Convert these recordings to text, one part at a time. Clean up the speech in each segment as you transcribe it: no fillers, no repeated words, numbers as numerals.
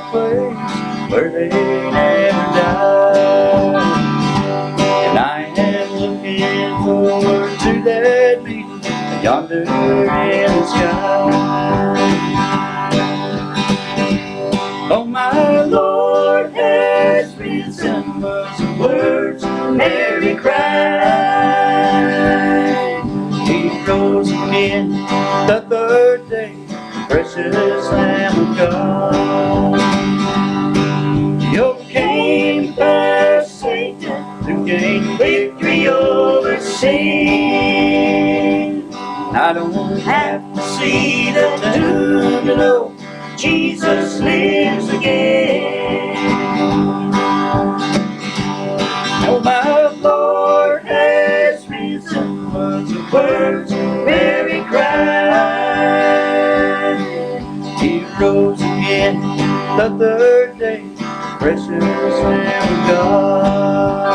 a place where they never die. And I am looking forward to that meeting yonder in the sky. Oh, my Lord has risen was the words Mary cried. He rose again the third day, precious Lamb of God. He overcame past Satan to gain victory over sin. I don't have to see the tomb to know Jesus lives again. Oh, my Lord has risen was the words Mary cried. He rose again the third day, precious Lamb of God.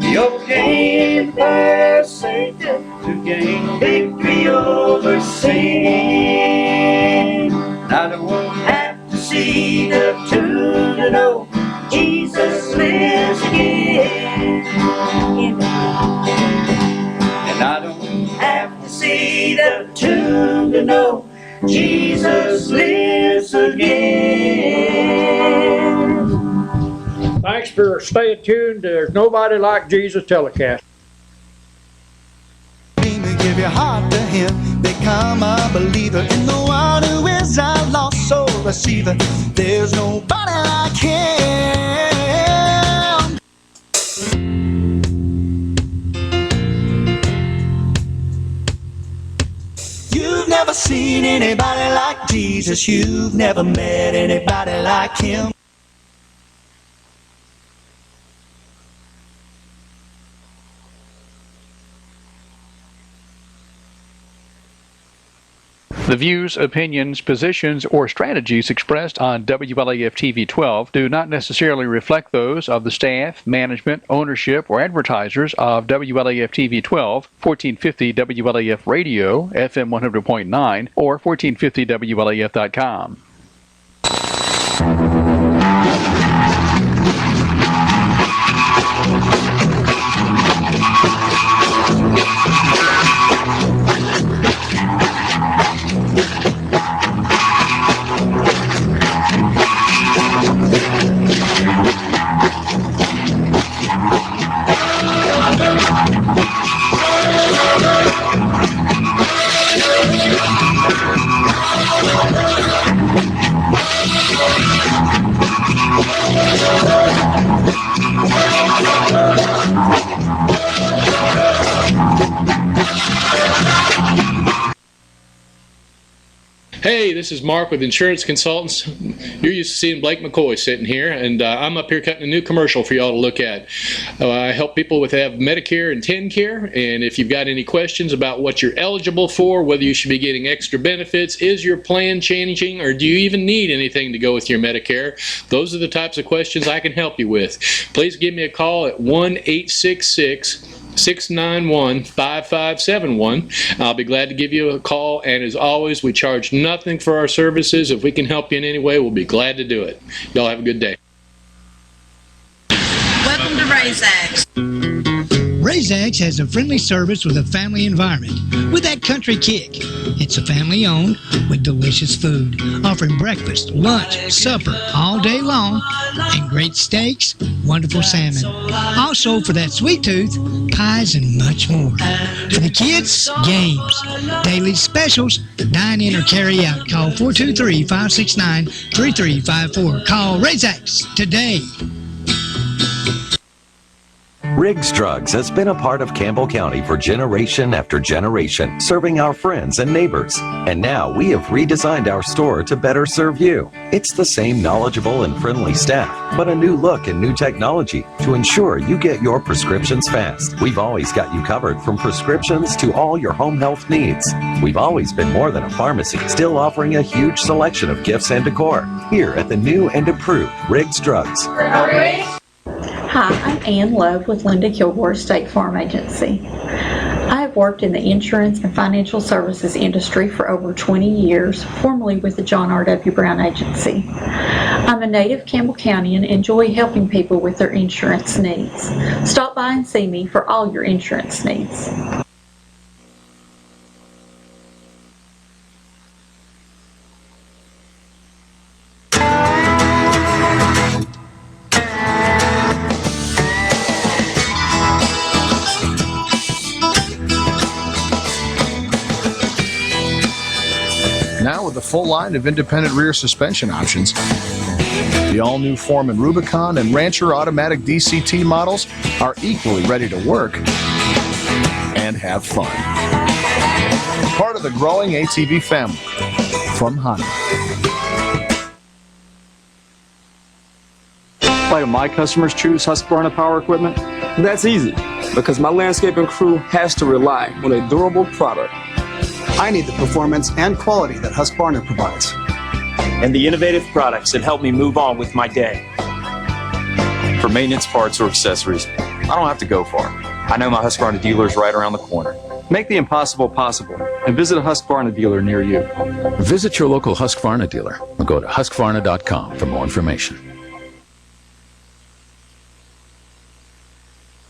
He overcame past Satan to gain victory over sin. I don't have to see the tomb to know Jesus lives again. And I don't have to see the tomb to know Jesus lives again. Thanks for staying tuned. There's Nobody Like Jesus telecast. Give your heart to Him, become a believer in the one who is our lost soul receiver. There's nobody like Him. You've never seen anybody like Jesus. You've never met anybody like Him. The views, opinions, positions, or strategies expressed on WLAF TV 12 do not necessarily reflect those of the staff, management, ownership, or advertisers of WLAF TV 12, 1450 WLAF Radio, FM 100.9, or 1450WLAF.com. Hey, this is Mark with Insurance Consultants. You're used to seeing Blake McCoy sitting here, and I'm up here cutting a new commercial for y'all to look at. I help people with have Medicare and TennCare, and if you've got any questions about what you're eligible for, whether you should be getting extra benefits, is your plan changing, or do you even need anything to go with your Medicare, those are the types of questions I can help you with. Please give me a call at 1-866-691-5571. I'll be glad to give you a call, and as always, we charge nothing for our services. If we can help you in any way, we'll be glad to do it. Y'all have a good day. Welcome to RaisX. RaisX has a friendly service with a family environment with that country kick. It's a family owned with delicious food, offering breakfast, lunch, supper all day long, and great steaks, wonderful salmon. Also for that sweet tooth, pies and much more. For the kids, games, daily specials, dine in or carry out. Call 423-569-3354. Call RaisX today. Riggs Drugs has been a part of Campbell County for generation after generation, serving our friends and neighbors. And now we have redesigned our store to better serve you. It's the same knowledgeable and friendly staff, but a new look and new technology to ensure you get your prescriptions fast. We've always got you covered from prescriptions to all your home health needs. We've always been more than a pharmacy, still offering a huge selection of gifts and decor. Here at the new and improved Riggs Drugs. Hi, I'm Ann Love with Linda Kilgore State Farm Agency. I have worked in the insurance and financial services industry for over 20 years, formerly with the John R.W. Brown Agency. I'm a native Campbell County and enjoy helping people with their insurance needs. Stop by and see me for all your insurance needs. Now with a full line of independent rear suspension options, the all-new Foreman Rubicon and Rancher automatic DCT models are equally ready to work and have fun. Part of the growing ATV family from Honda. Why do my customers choose Husqvarna Power Equipment? That's easy, because my landscaping crew has to rely on a durable product. I need the performance and quality that Husqvarna provides. And the innovative products that help me move on with my day. For maintenance parts or accessories, I don't have to go far. I know my Husqvarna dealer is right around the corner. Make the impossible possible and visit a Husqvarna dealer near you. Visit your local Husqvarna dealer or go to Husqvarna.com for more information.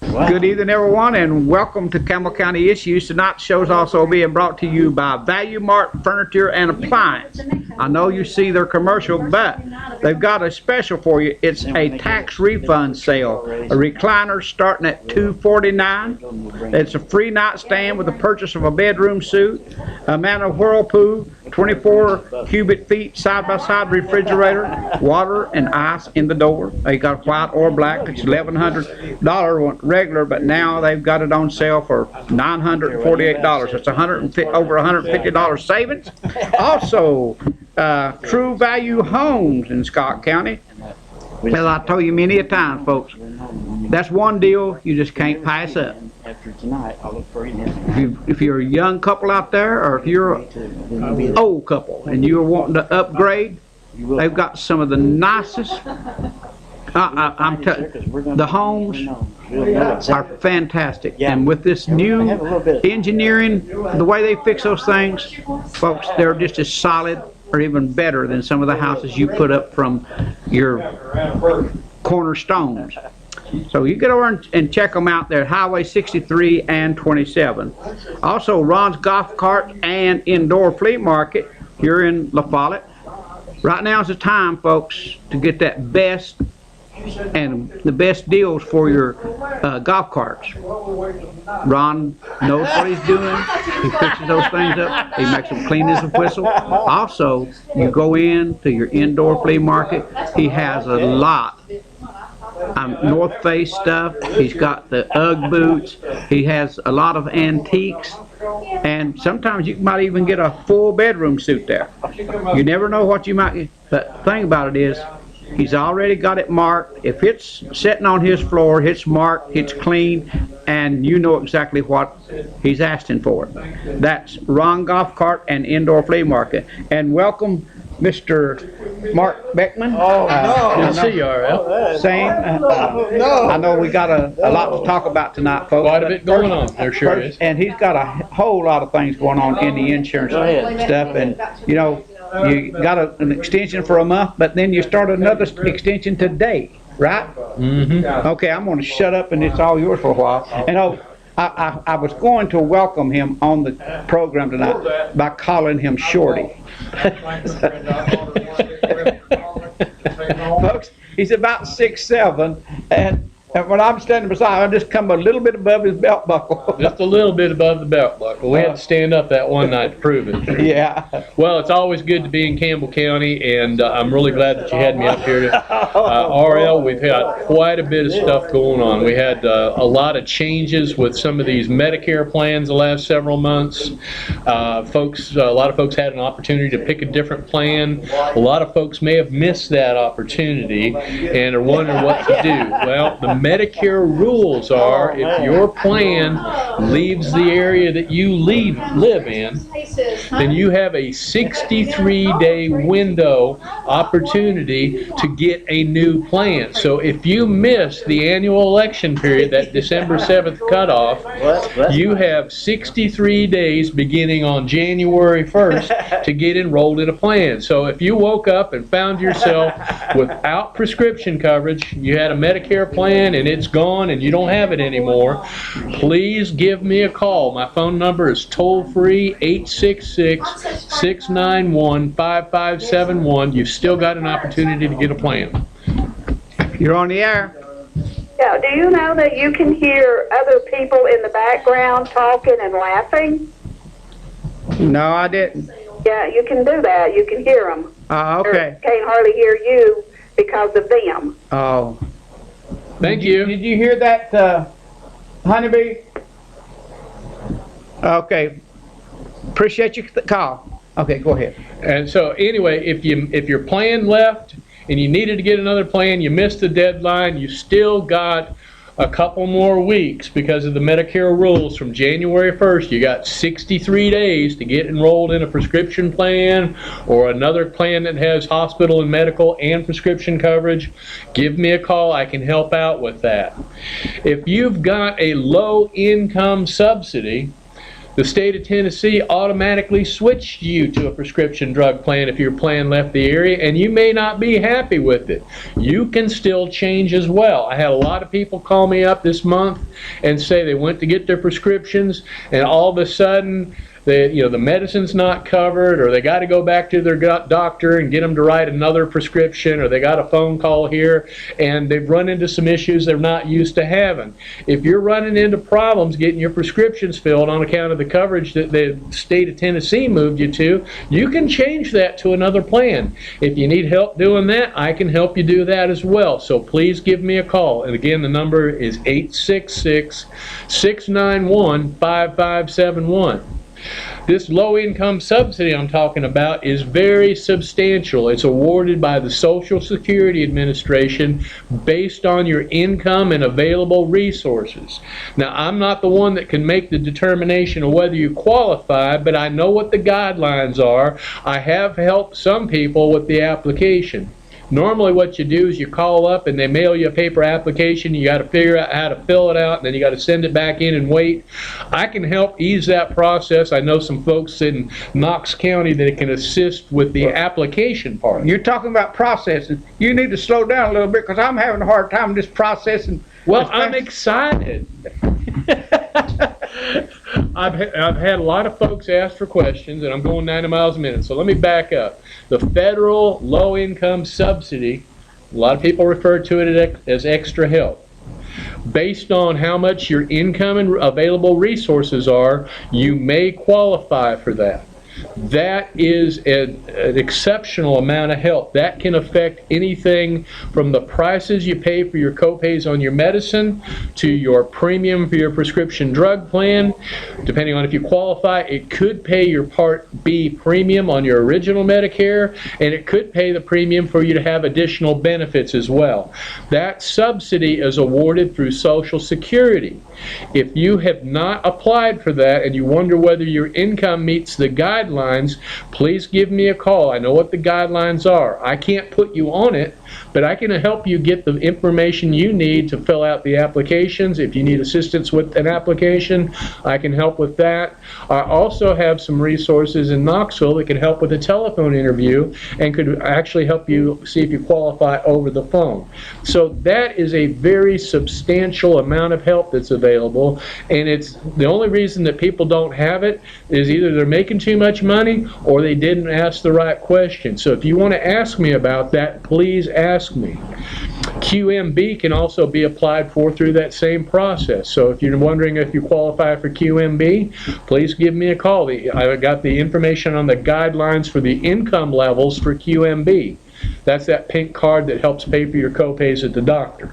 Good evening, everyone, and welcome to Campbell County Issues. Tonight's show is also being brought to you by Value Mart Furniture and Appliance. I know you see their commercial, but they've got a special for you. It's a tax refund sale. A recliner starting at $249. It's a free nightstand with the purchase of a bedroom suite, a Manor Whirlpool, 24 cubic feet side-by-side refrigerator, water and ice in the door. They got white or black. It's $1,100 regular, but now they've got it on sale for $948. It's over $150 savings. Also, True Value Homes in Scott County. As I told you many a time, folks, that's one deal you just can't pass up. If you're a young couple out there, or if you're an old couple and you're wanting to upgrade, they've got some of the nicest. The homes are fantastic, and with this new engineering, the way they fix those things, folks, they're just as solid or even better than some of the houses you put up from your cornerstones. So you get over and check them out there at Highway 63 and 27. Also, Ron's Golf Cart and Indoor Flea Market here in La Follette. Right now is the time, folks, to get that best and the best deals for your golf carts. Ron knows what he's doing. He fixes those things up. He makes them clean as a whistle. Also, you go in to your indoor flea market. He has a lot. North Face stuff. He's got the UGG boots. He has a lot of antiques. And sometimes you might even get a full bedroom suit there. You never know what you might get. But the thing about it is, he's already got it marked. If it's sitting on his floor, it's marked, it's clean, and you know exactly what he's asking for. That's Ron Golf Cart and Indoor Flea Market. And welcome, Mr. Mark Beckman. Good to see you, RL. Same. I know we got a lot to talk about tonight, folks. Quite a bit going on. There sure is. And he's got a whole lot of things going on in the insurance stuff. And, you know, you got an extension for a month, but then you start another extension today, right? Mm-hmm. Okay, I'm going to shut up and it's all yours for a while. And I was going to welcome him on the program tonight by calling him Shorty. Folks, he's about 6'7", and when I'm standing beside him, I just come a little bit above his belt buckle. Just a little bit above the belt buckle. We had to stand up that one night to prove it. Yeah. Well, it's always good to be in Campbell County, and I'm really glad that you had me up here. RL, we've had quite a bit of stuff going on. We had a lot of changes with some of these Medicare plans the last several months. A lot of folks had an opportunity to pick a different plan. A lot of folks may have missed that opportunity and are wondering what to do. Well, the Medicare rules are, if your plan leaves the area that you live in, then you have a 63-day window opportunity to get a new plan. So if you miss the annual election period, that December 7th cutoff, you have 63 days beginning on January 1st to get enrolled in a plan. So if you woke up and found yourself without prescription coverage, you had a Medicare plan and it's gone and you don't have it anymore, please give me a call. My phone number is toll-free 866-691-5571. You've still got an opportunity to get a plan. You're on the air. Yeah, do you know that you can hear other people in the background talking and laughing? No, I didn't. Yeah, you can do that. You can hear them. Okay. Can't hardly hear you because of them. Oh. Thank you. Did you hear that, Honeybee? Okay. Appreciate your call. Okay, go ahead. And so anyway, if your plan left and you needed to get another plan, you missed the deadline, you still got a couple more weeks because of the Medicare rules from January 1st. You got 63 days to get enrolled in a prescription plan or another plan that has hospital and medical and prescription coverage. Give me a call. I can help out with that. If you've got a low income subsidy, the state of Tennessee automatically switched you to a prescription drug plan if your plan left the area, and you may not be happy with it. You can still change as well. I had a lot of people call me up this month and say they went to get their prescriptions and all of a sudden the medicine's not covered, or they got to go back to their doctor and get them to write another prescription, or they got a phone call here and they've run into some issues they're not used to having. If you're running into problems getting your prescriptions filled on account of the coverage that the state of Tennessee moved you to, you can change that to another plan. If you need help doing that, I can help you do that as well. So please give me a call. And again, the number is 866-691-5571. This low-income subsidy I'm talking about is very substantial. It's awarded by the Social Security Administration based on your income and available resources. Now, I'm not the one that can make the determination of whether you qualify, but I know what the guidelines are. I have helped some people with the application. Normally what you do is you call up and they mail you a paper application. You got to figure out how to fill it out, and then you got to send it back in and wait. I can help ease that process. I know some folks in Knox County that can assist with the application part. You're talking about processing. You need to slow down a little bit because I'm having a hard time just processing. Well, I'm excited. I've had a lot of folks ask for questions, and I'm going 90 miles a minute. So let me back up. The federal low-income subsidy, a lot of people refer to it as extra help. Based on how much your income and available resources are, you may qualify for that. That is an exceptional amount of help. That can affect anything from the prices you pay for your co-pays on your medicine to your premium for your prescription drug plan. Depending on if you qualify, it could pay your Part B premium on your original Medicare, and it could pay the premium for you to have additional benefits as well. That subsidy is awarded through Social Security. If you have not applied for that and you wonder whether your income meets the guidelines, please give me a call. I know what the guidelines are. I can't put you on it, but I can help you get the information you need to fill out the applications. If you need assistance with an application, I can help with that. I also have some resources in Knoxville that can help with a telephone interview and could actually help you see if you qualify over the phone. So that is a very substantial amount of help that's available, and it's the only reason that people don't have it is either they're making too much money or they didn't ask the right question. So if you want to ask me about that, please ask me. QMB can also be applied for through that same process. So if you're wondering if you qualify for QMB, please give me a call. I've got the information on the guidelines for the income levels for QMB. That's that pink card that helps pay for your co-pays at the doctor.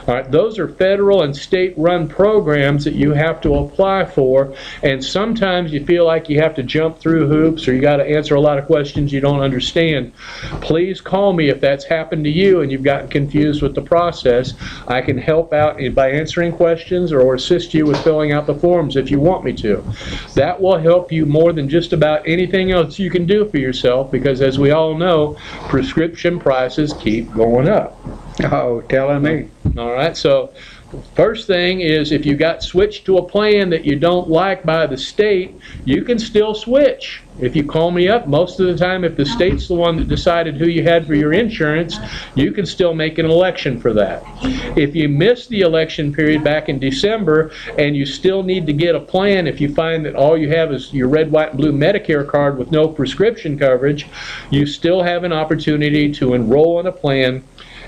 All right, those are federal and state-run programs that you have to apply for, and sometimes you feel like you have to jump through hoops or you got to answer a lot of questions you don't understand. Please call me if that's happened to you and you've gotten confused with the process. I can help out by answering questions or assist you with filling out the forms if you want me to. That will help you more than just about anything else you can do for yourself, because as we all know, prescription prices keep going up. Oh, telling me. All right, so first thing is, if you got switched to a plan that you don't like by the state, you can still switch. If you call me up, most of the time, if the state's the one that decided who you had for your insurance, you can still make an election for that. If you missed the election period back in December and you still need to get a plan, if you find that all you have is your red, white, and blue Medicare card with no prescription coverage, you still have an opportunity to enroll in a plan.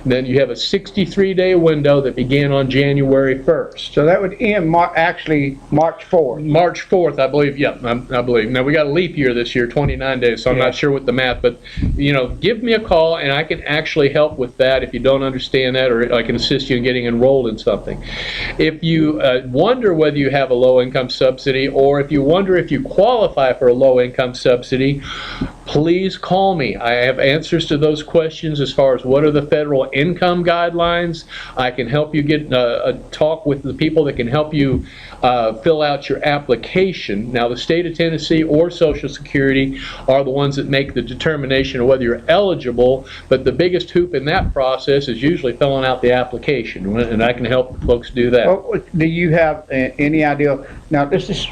Then you have a 63-day window that began on January 1st. So that would end actually March 4th. March 4th, I believe. Yeah, I believe. Now we got a leap year this year, 29 days, so I'm not sure with the math, but you know, give me a call and I can actually help with that if you don't understand that, or I can assist you in getting enrolled in something. If you wonder whether you have a low-income subsidy, or if you wonder if you qualify for a low-income subsidy, please call me. I have answers to those questions as far as what are the federal income guidelines. I can help you get a talk with the people that can help you fill out your application. Now, the state of Tennessee or Social Security are the ones that make the determination of whether you're eligible, but the biggest hoop in that process is usually filling out the application, and I can help folks do that. Well, do you have any idea? Now, this is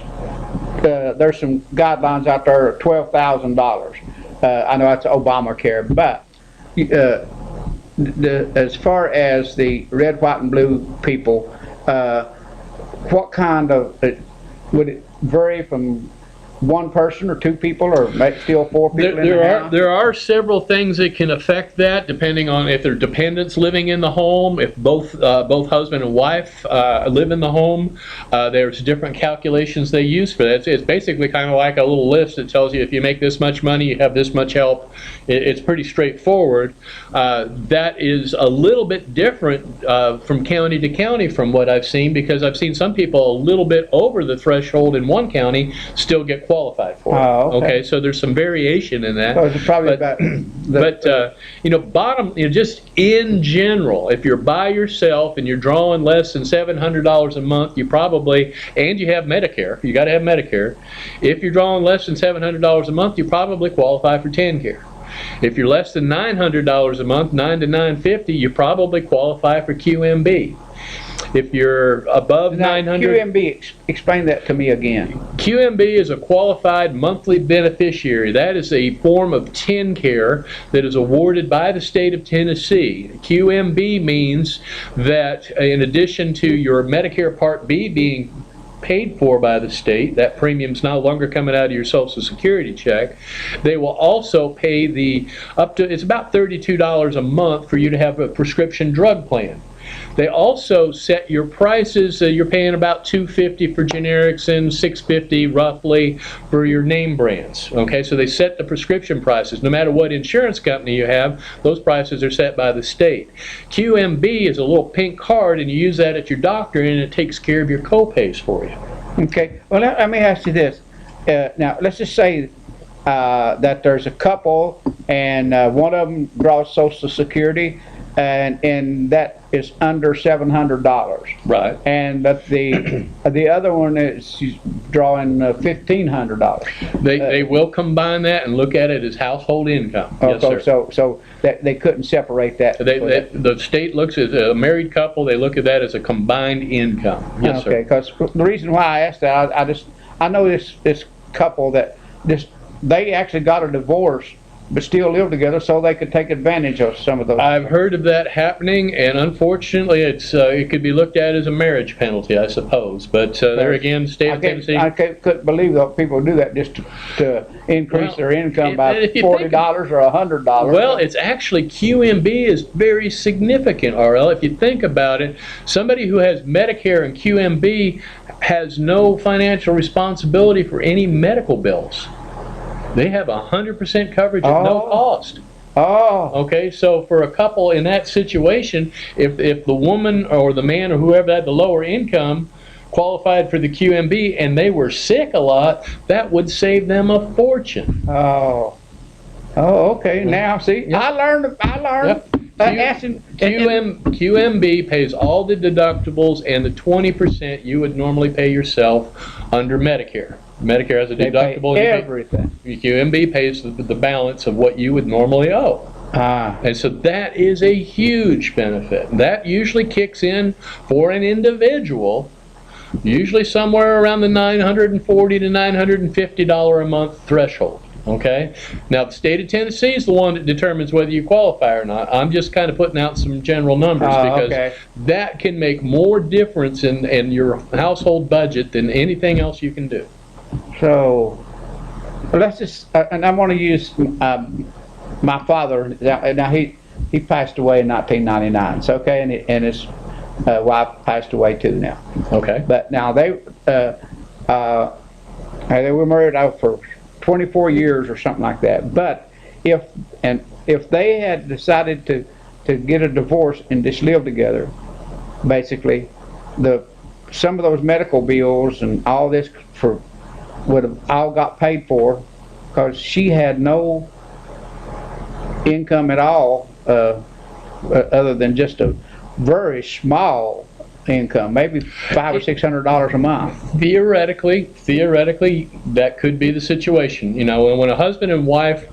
there's some guidelines out there of $12,000. I know that's Obamacare, but as far as the red, white, and blue people, what kind of, would it vary from one person or two people, or still four people in the house? There are several things that can affect that, depending on if there are dependents living in the home, if both husband and wife live in the home. There's different calculations they use for that. It's basically kind of like a little list that tells you if you make this much money, you have this much help. It's pretty straightforward. That is a little bit different from county to county from what I've seen, because I've seen some people a little bit over the threshold in one county still get qualified for it. Oh, okay. So there's some variation in that. So it's probably about you know, just in general, if you're by yourself and you're drawing less than $700 a month, you probably, and you have Medicare, you got to have Medicare. If you're drawing less than $700 a month, you probably qualify for TennCare. If you're less than $900 a month, $900 to $950, you probably qualify for QMB. If you're above now, 900, QMB, explain that to me again. QMB is a qualified monthly beneficiary. That is a form of TennCare that is awarded by the state of Tennessee. QMB means that in addition to your Medicare Part B being paid for by the state, that premium's no longer coming out of your Social Security check, they will also pay it's about $32 a month for you to have a prescription drug plan. They also set your prices. You're paying about $250 for generics and $650 roughly for your name brands. Okay, so they set the prescription prices. No matter what insurance company you have, those prices are set by the state. QMB is a little pink card, and you use that at your doctor, and it takes care of your co-pays for you. Okay, well, let me ask you this. Now, let's just say that there's a couple, and one of them draws Social Security, and that is under $700. Right. And that the other one is drawing $1,500. They will combine that and look at it as household income. Okay, Yes, sir. so that they couldn't separate that. The state looks at a married couple. They look at that as a combined income. Yes, sir. Okay, because the reason why I asked that, I know this couple that they actually got a divorce, but still live together, so they could take advantage of some of those. I've heard of that happening, and unfortunately, it could be looked at as a marriage penalty, I suppose. But there again, the state of Tennessee. I couldn't believe that people do that just to increase their income by $40 or $100. Well, it's actually QMB is very significant, RL. If you think about it, somebody who has Medicare and QMB has no financial responsibility for any medical bills. They have 100% coverage at no cost. Oh. Okay, so for a couple in that situation, if the woman or the man or whoever had the lower income qualified for the QMB and they were sick a lot, that would save them a fortune. Oh. Oh, okay. Now, see, I learned. Yep. Asking, QMB pays all the deductibles and the 20% you would normally pay yourself under Medicare. Medicare has a deductible. Everything. QMB pays the balance of what you would normally owe. And so that is a huge benefit. That usually kicks in for an individual, usually somewhere around the $940 to $950 a month threshold. Okay? Now, the state of Tennessee is the one that determines whether you qualify or not. I'm just kind of putting out some general numbers because that can make more difference in your household budget than anything else you can do. So, let's just, and I want to use my father. Now, he passed away in 1999, so, okay, and his wife passed away too now. Okay. But now they were married for 24 years or something like that. But if they had decided to get a divorce and just live together, basically, some of those medical bills and all this would have all got paid for because she had no income at all other than just a very small income, maybe $500 or $600 a month. Theoretically, that could be the situation. You know, when a husband and wife,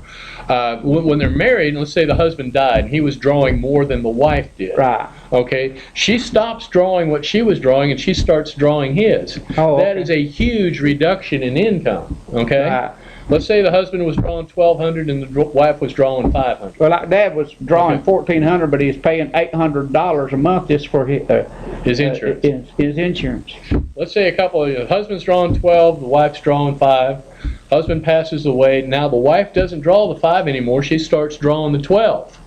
when they're married, let's say the husband died and he was drawing more than the wife did. Right. Okay. She stops drawing what she was drawing and she starts drawing his. Oh, okay. That is a huge reduction in income. Okay. Right. Let's say the husband was drawing $1,200 and the wife was drawing $500. Well, like Dad was drawing $1,400, but he's paying $800 a month just for his insurance. His insurance. Let's say the husband's drawing 12, the wife's drawing 5. Husband passes away. Now the wife doesn't draw the 5 anymore. She starts drawing the 12.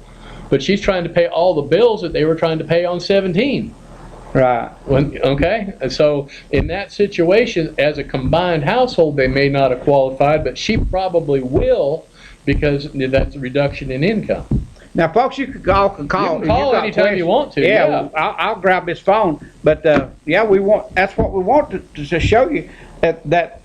But she's trying to pay all the bills that they were trying to pay on 17. Right. Okay. And so in that situation, as a combined household, they may not have qualified, but she probably will because that's a reduction in income. Now, folks, you can call. You can call anytime you want to. Yeah. I'll grab this phone. But that's what we want to show you that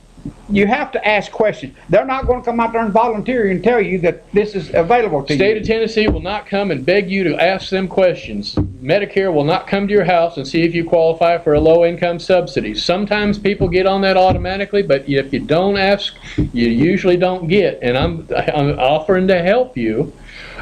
you have to ask questions. They're not going to come out there and volunteer and tell you that this is available to you. State of Tennessee will not come and beg you to ask them questions. Medicare will not come to your house and see if you qualify for a low-income subsidy. Sometimes people get on that automatically, but if you don't ask, you usually don't get. And I'm offering to help you.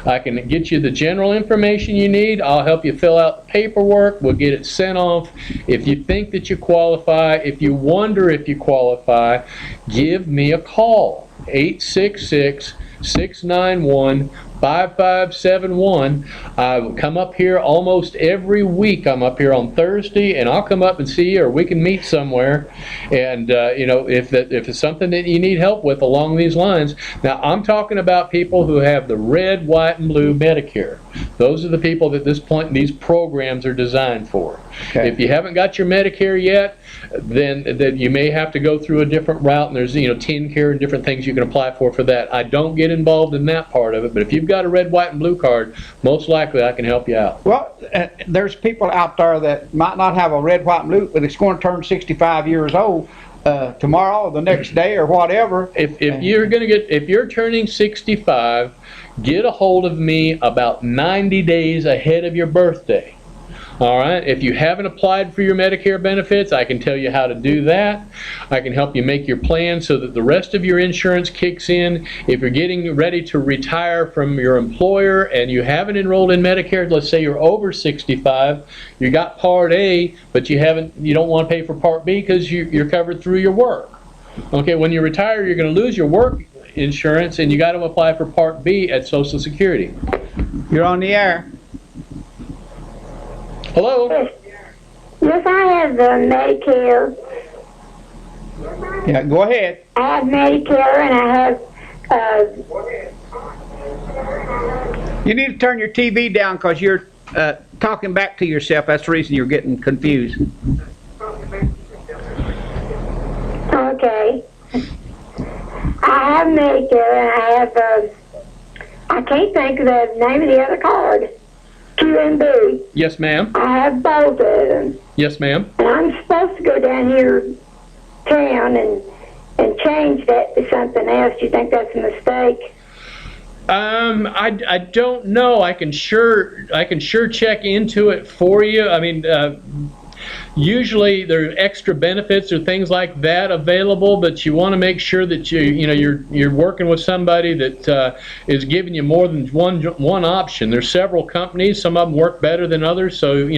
I can get you the general information you need. I'll help you fill out the paperwork. We'll get it sent off. If you think that you qualify, if you wonder if you qualify, give me a call. 866-691-5571. I come up here almost every week. I'm up here on Thursday, and I'll come up and see you, or we can meet somewhere. And if it's something that you need help with along these lines. Now, I'm talking about people who have the red, white, and blue Medicare. Those are the people that these programs are designed for. Okay. If you haven't got your Medicare yet, then you may have to go through a different route, and there's TennCare and different things you can apply for that. I don't get involved in that part of it, but if you've got a red, white, and blue card, most likely I can help you out. Well, there's people out there that might not have a red, white, and blue, but it's going to turn 65 years old tomorrow or the next day or whatever. If you're turning 65, get a hold of me about 90 days ahead of your birthday. All right. If you haven't applied for your Medicare benefits, I can tell you how to do that. I can help you make your plan so that the rest of your insurance kicks in. If you're getting ready to retire from your employer and you haven't enrolled in Medicare, let's say you're over 65, you got Part A, but you don't want to pay for Part B because you're covered through your work. Okay. When you retire, you're going to lose your work insurance, and you got to apply for Part B at Social Security. You're on the air. Hello? Yes, I have Medicare. Yeah, go ahead. I have Medicare and I have... You need to turn your TV down because you're talking back to yourself. That's the reason you're getting confused. Okay. I have Medicare and I have I can't think of the name of the other card. QMB. Yes, ma'am. I have both of them. Yes, ma'am. And I'm supposed to go down here town and change that to something else. Do you think that's a mistake? I don't know. I can sure check into it for you. I mean, usually there are extra benefits or things like that available, but you want to make sure that you're working with somebody that is giving you more than one option. There's several companies. Some of them work better than others. So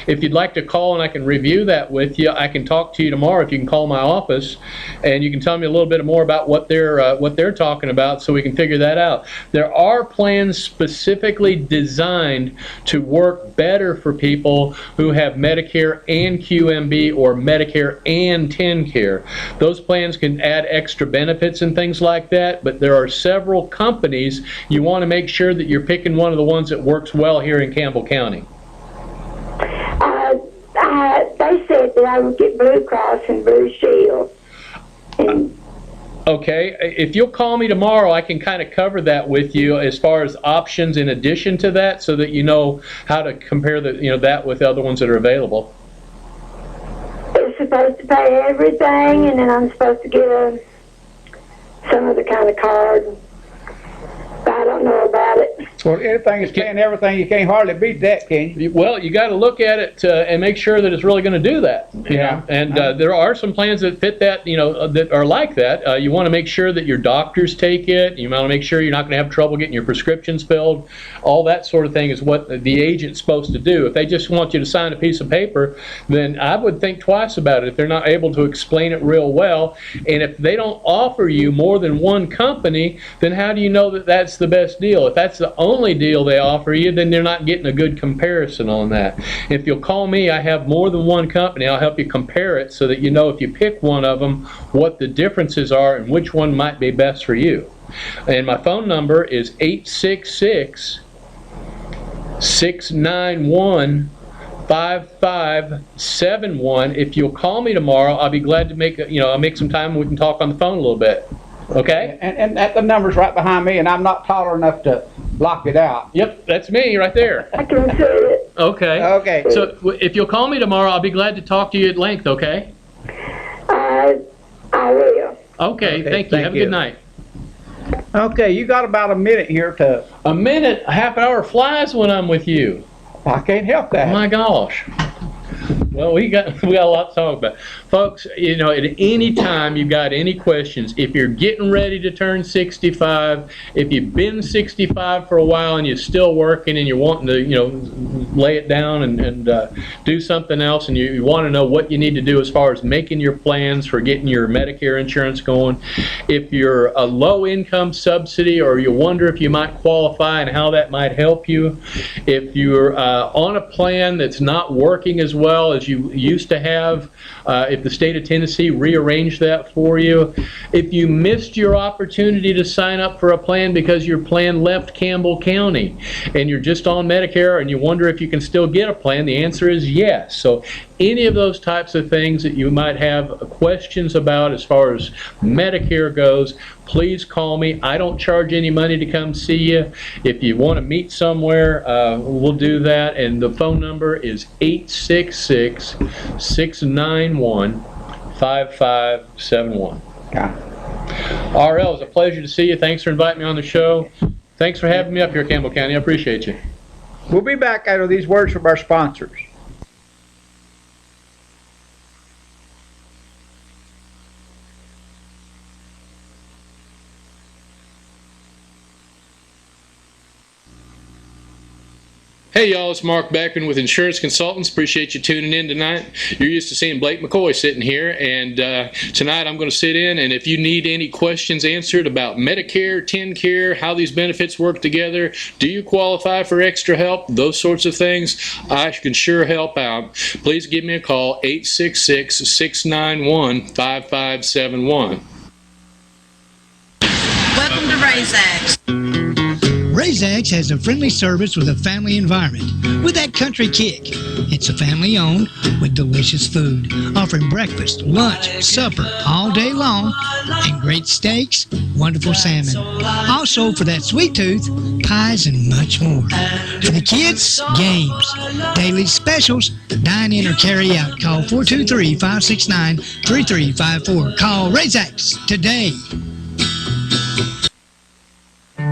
if you'd like to call and I can review that with you, I can talk to you tomorrow. If you can call my office and you can tell me a little bit more about what they're talking about, so we can figure that out. There are plans specifically designed to work better for people who have Medicare and QMB or Medicare and TennCare. Those plans can add extra benefits and things like that, but there are several companies. You want to make sure that you're picking one of the ones that works well here in Campbell County. They said that I would get Blue Cross and Blue Shield. Okay, if you'll call me tomorrow, I can kind of cover that with you as far as options in addition to that, so that you know how to compare that with other ones that are available. It's supposed to pay everything, and then I'm supposed to get some other kind of card. But I don't know about it. Well, anything is paying everything. You can't hardly beat that, can you? Well, you got to look at it and make sure that it's really going to do that. Yeah. And there are some plans that fit that, that are like that. You want to make sure that your doctors take it. You want to make sure you're not going to have trouble getting your prescriptions filled. All that sort of thing is what the agent's supposed to do. If they just want you to sign a piece of paper, then I would think twice about it if they're not able to explain it real well. And if they don't offer you more than one company, then how do you know that that's the best deal? If that's the only deal they offer you, then they're not getting a good comparison on that. If you'll call me, I have more than one company. I'll help you compare it so that you know if you pick one of them what the differences are and which one might be best for you. And my phone number is 866-691-5571. If you'll call me tomorrow, I'll be glad to make I'll make some time and we can talk on the phone a little bit. Okay? And the number's right behind me, and I'm not taller enough to block it out. Yep, that's me right there. I can see it. Okay. Okay. So if you'll call me tomorrow, I'll be glad to talk to you at length, okay? I will. Okay, thank you. Have a good night. Okay, you got about a minute here to... A minute? A half hour flies when I'm with you. I can't help that. Oh my gosh. Well, we got a lot to talk about. Folks, at any time you've got any questions, if you're getting ready to turn 65, if you've been 65 for a while and you're still working and you're wanting to, lay it down and do something else, and you want to know what you need to do as far as making your plans for getting your Medicare insurance going, if you're a low-income subsidy or you wonder if you might qualify and how that might help you, if you're on a plan that's not working as well as you used to have, if the state of Tennessee rearranged that for you, if you missed your opportunity to sign up for a plan because your plan left Campbell County and you're just on Medicare and you wonder if you can still get a plan, the answer is yes. So any of those types of things that you might have questions about as far as Medicare goes, please call me. I don't charge any money to come see you. If you want to meet somewhere, we'll do that. And the phone number is 866-691-5571. RL, it's a pleasure to see you. Thanks for inviting me on the show. Thanks for having me up here, Campbell County. I appreciate you. We'll be back after these words from our sponsors. Hey y'all, it's Mark Beckman with Insurance Consultants. Appreciate you tuning in tonight. You're used to seeing Blake McCoy sitting here, and tonight I'm going to sit in, and if you need any questions answered about Medicare, TennCare, how these benefits work together, do you qualify for extra help, those sorts of things, I can sure help out. Please give me a call, 866-691-5571. Welcome to RaisX. Raise Raise X has a friendly service with a family environment, with that country kick. It's a family owned with delicious food, offering breakfast, lunch, supper all day long, and great steaks, wonderful salmon. Also, for that sweet tooth, pies and much more. For the kids, games, daily specials, dine in or carry out. Call 423-569-3354. Call Raise X today.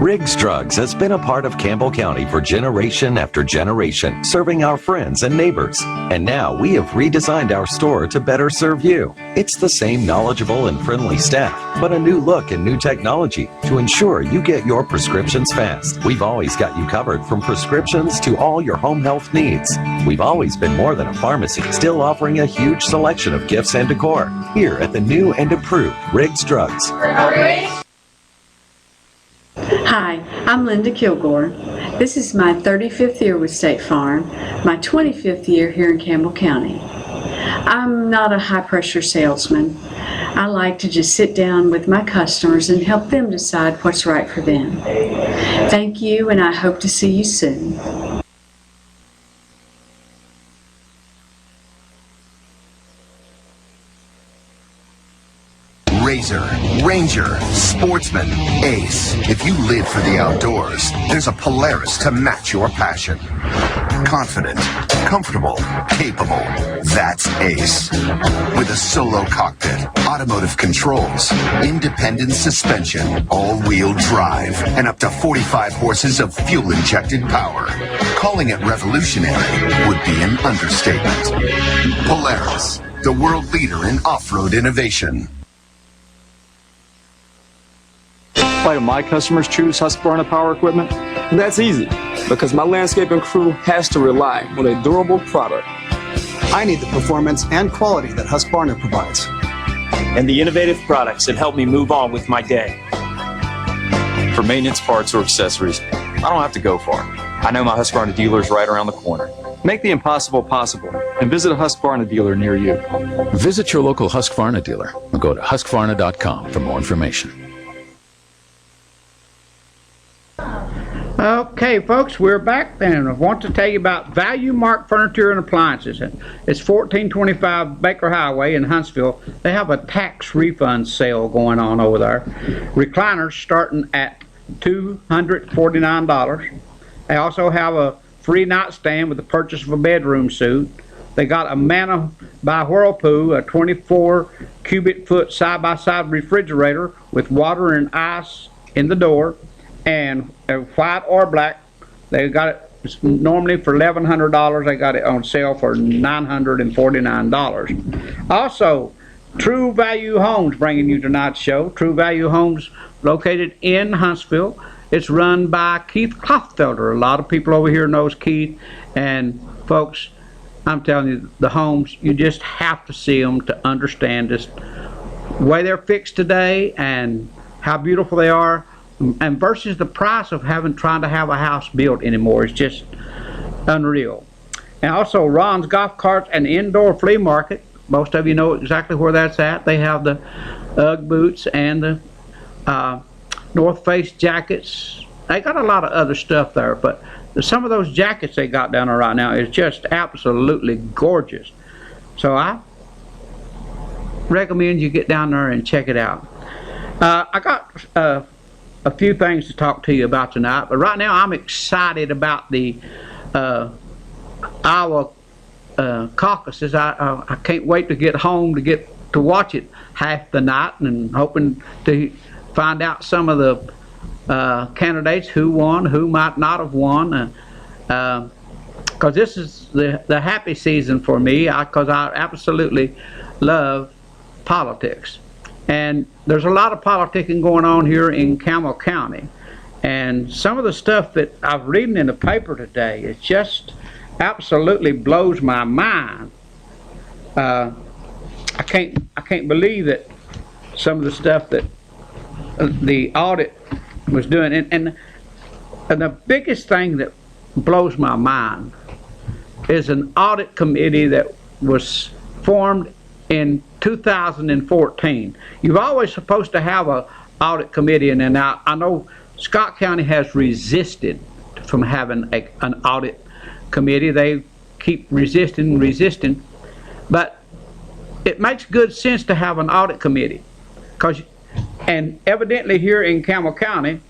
Riggs Drugs has been a part of Campbell County for generation after generation, serving our friends and neighbors. And now we have redesigned our store to better serve you. It's the same knowledgeable and friendly staff, but a new look and new technology to ensure you get your prescriptions fast. We've always got you covered from prescriptions to all your home health needs. We've always been more than a pharmacy, still offering a huge selection of gifts and decor here at the new and improved Riggs Drugs. Hi, I'm Linda Kilgore. This is my 35th year with State Farm, my 25th year here in Campbell County. I'm not a high-pressure salesman. I like to just sit down with my customers and help them decide what's right for them. Thank you, and I hope to see you soon. Razor, Ranger, Sportsman, Ace. If you live for the outdoors, there's a Polaris to match your passion. Confident, comfortable, capable. That's Ace. With a solo cockpit, automotive controls, independent suspension, all-wheel drive, and up to 45 horses of fuel-injected power. Calling it revolutionary would be an understatement. Polaris, the world leader in off-road innovation. Why do my customers choose Husqvarna power equipment? That's easy, because my landscaping crew has to rely on a durable product. I need the performance and quality that Husqvarna provides. And the innovative products that help me move on with my day. For maintenance parts or accessories, I don't have to go far. I know my Husqvarna dealer is right around the corner. Make the impossible possible and visit a Husqvarna dealer near you. Visit your local Husqvarna dealer or go to Husqvarna.com for more information. Okay, folks, we're back and I want to tell you about Value Mark Furniture and Appliances. It's 1425 Baker Highway in Huntsville. They have a tax refund sale going on over there. Recliners starting at $249. They also have a free nightstand with the purchase of a bedroom suite. They got a Manna by Whirlpool, a 24 cubic foot side-by-side refrigerator with water and ice in the door. And white or black, they got it normally for $1,100. They got it on sale for $949. Also, True Value Homes bringing you tonight's show. True Value Homes located in Huntsville. It's run by Keith Klothfelder. A lot of people over here knows Keith. And folks, I'm telling you, the homes, you just have to see them to understand this way they're fixed today and how beautiful they are. And versus the price of trying to have a house built anymore. It's just unreal. And also Ron's Golf Carts and Indoor Flea Market. Most of you know exactly where that's at. They have the Ugg boots and the North Face jackets. They got a lot of other stuff there, but some of those jackets they got down there right now is just absolutely gorgeous. So I recommend you get down there and check it out. I got a few things to talk to you about tonight, but right now I'm excited about the Iowa caucuses. I can't wait to get home to watch it half the night, and hoping to find out some of the candidates who won, who might not have won, because this is the happy season for me, because I absolutely love politics. And there's a lot of politicking going on here in Campbell County. And some of the stuff that I've reading in the paper today, it just absolutely blows my mind. I can't believe that some of the stuff that the audit was doing. And the biggest thing that blows my mind is an audit committee that was formed in 2014. You're always supposed to have a audit committee, and then I know Scott County has resisted from having an audit committee. They keep resisting, but it makes good sense to have an audit committee, and evidently here in Campbell County,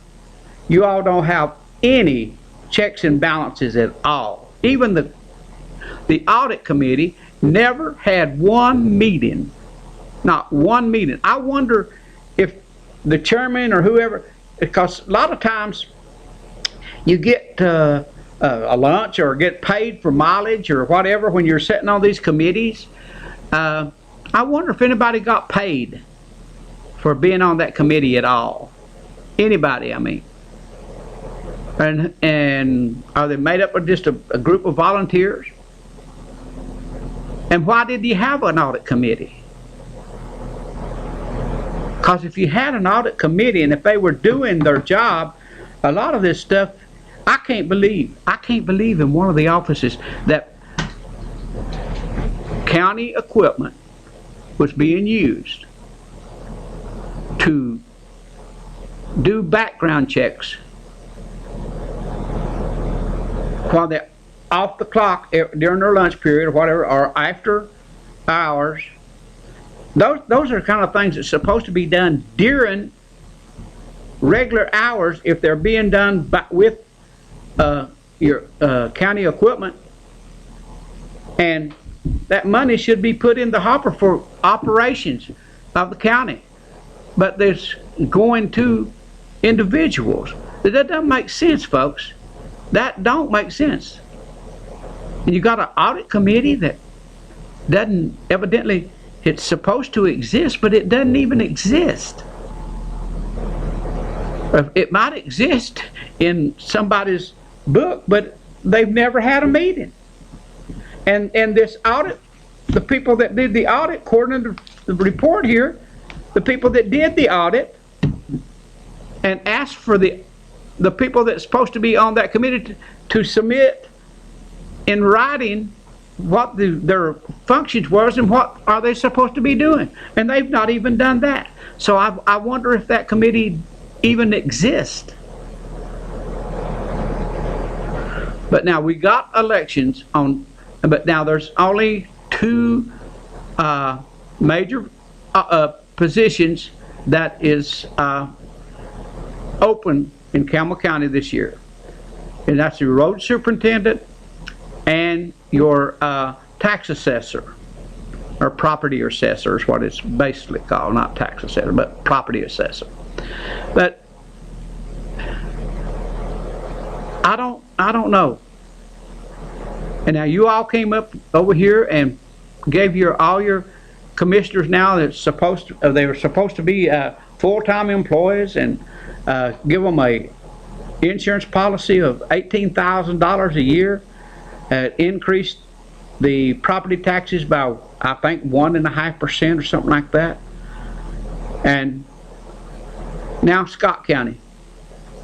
you all don't have any checks and balances at all. Even the audit committee never had one meeting, not one meeting. I wonder if the chairman or whoever, because a lot of times you get a lunch or get paid for mileage or whatever when you're sitting on these committees. I wonder if anybody got paid for being on that committee at all. Anybody, I mean. And are they made up of just a group of volunteers? And why did you have an audit committee? Because if you had an audit committee and if they were doing their job, a lot of this stuff, I can't believe in one of the offices that county equipment was being used to do background checks while they're off the clock during their lunch period or whatever, or after hours. Those are the kind of things that's supposed to be done during regular hours if they're being done with your county equipment. And that money should be put in the hopper for operations of the county. But there's going to individuals. That doesn't make sense, folks. That don't make sense. And you got an audit committee that doesn't, evidently it's supposed to exist, but it doesn't even exist. It might exist in somebody's book, but they've never had a meeting. And this audit, the people that did the audit, according to the report here, the people that did the audit and asked for the people that's supposed to be on that committee to submit in writing what their functions was and what are they supposed to be doing. And they've not even done that. So I wonder if that committee even exists. But now we got elections on, but now there's only two major positions that is open in Campbell County this year. And that's your road superintendent and your tax assessor, or property assessor is what it's basically called, not tax assessor, but property assessor. But I don't know. And now you all came up over here and gave all your commissioners now that's supposed to, they were supposed to be full-time employees, and give them a insurance policy of $18,000 a year, increased the property taxes by I think 1.5% or something like that. And now Scott County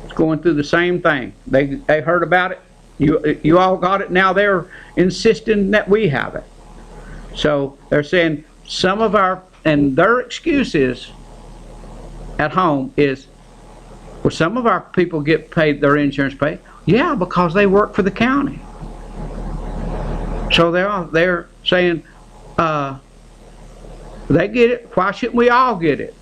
is going through the same thing. They heard about it. You all got it. Now they're insisting that we have it. So they're saying some of our, and their excuses at home is, well, some of our people get paid their insurance pay. Yeah, because they work for the county. So they're saying they get it. Why shouldn't we all get it?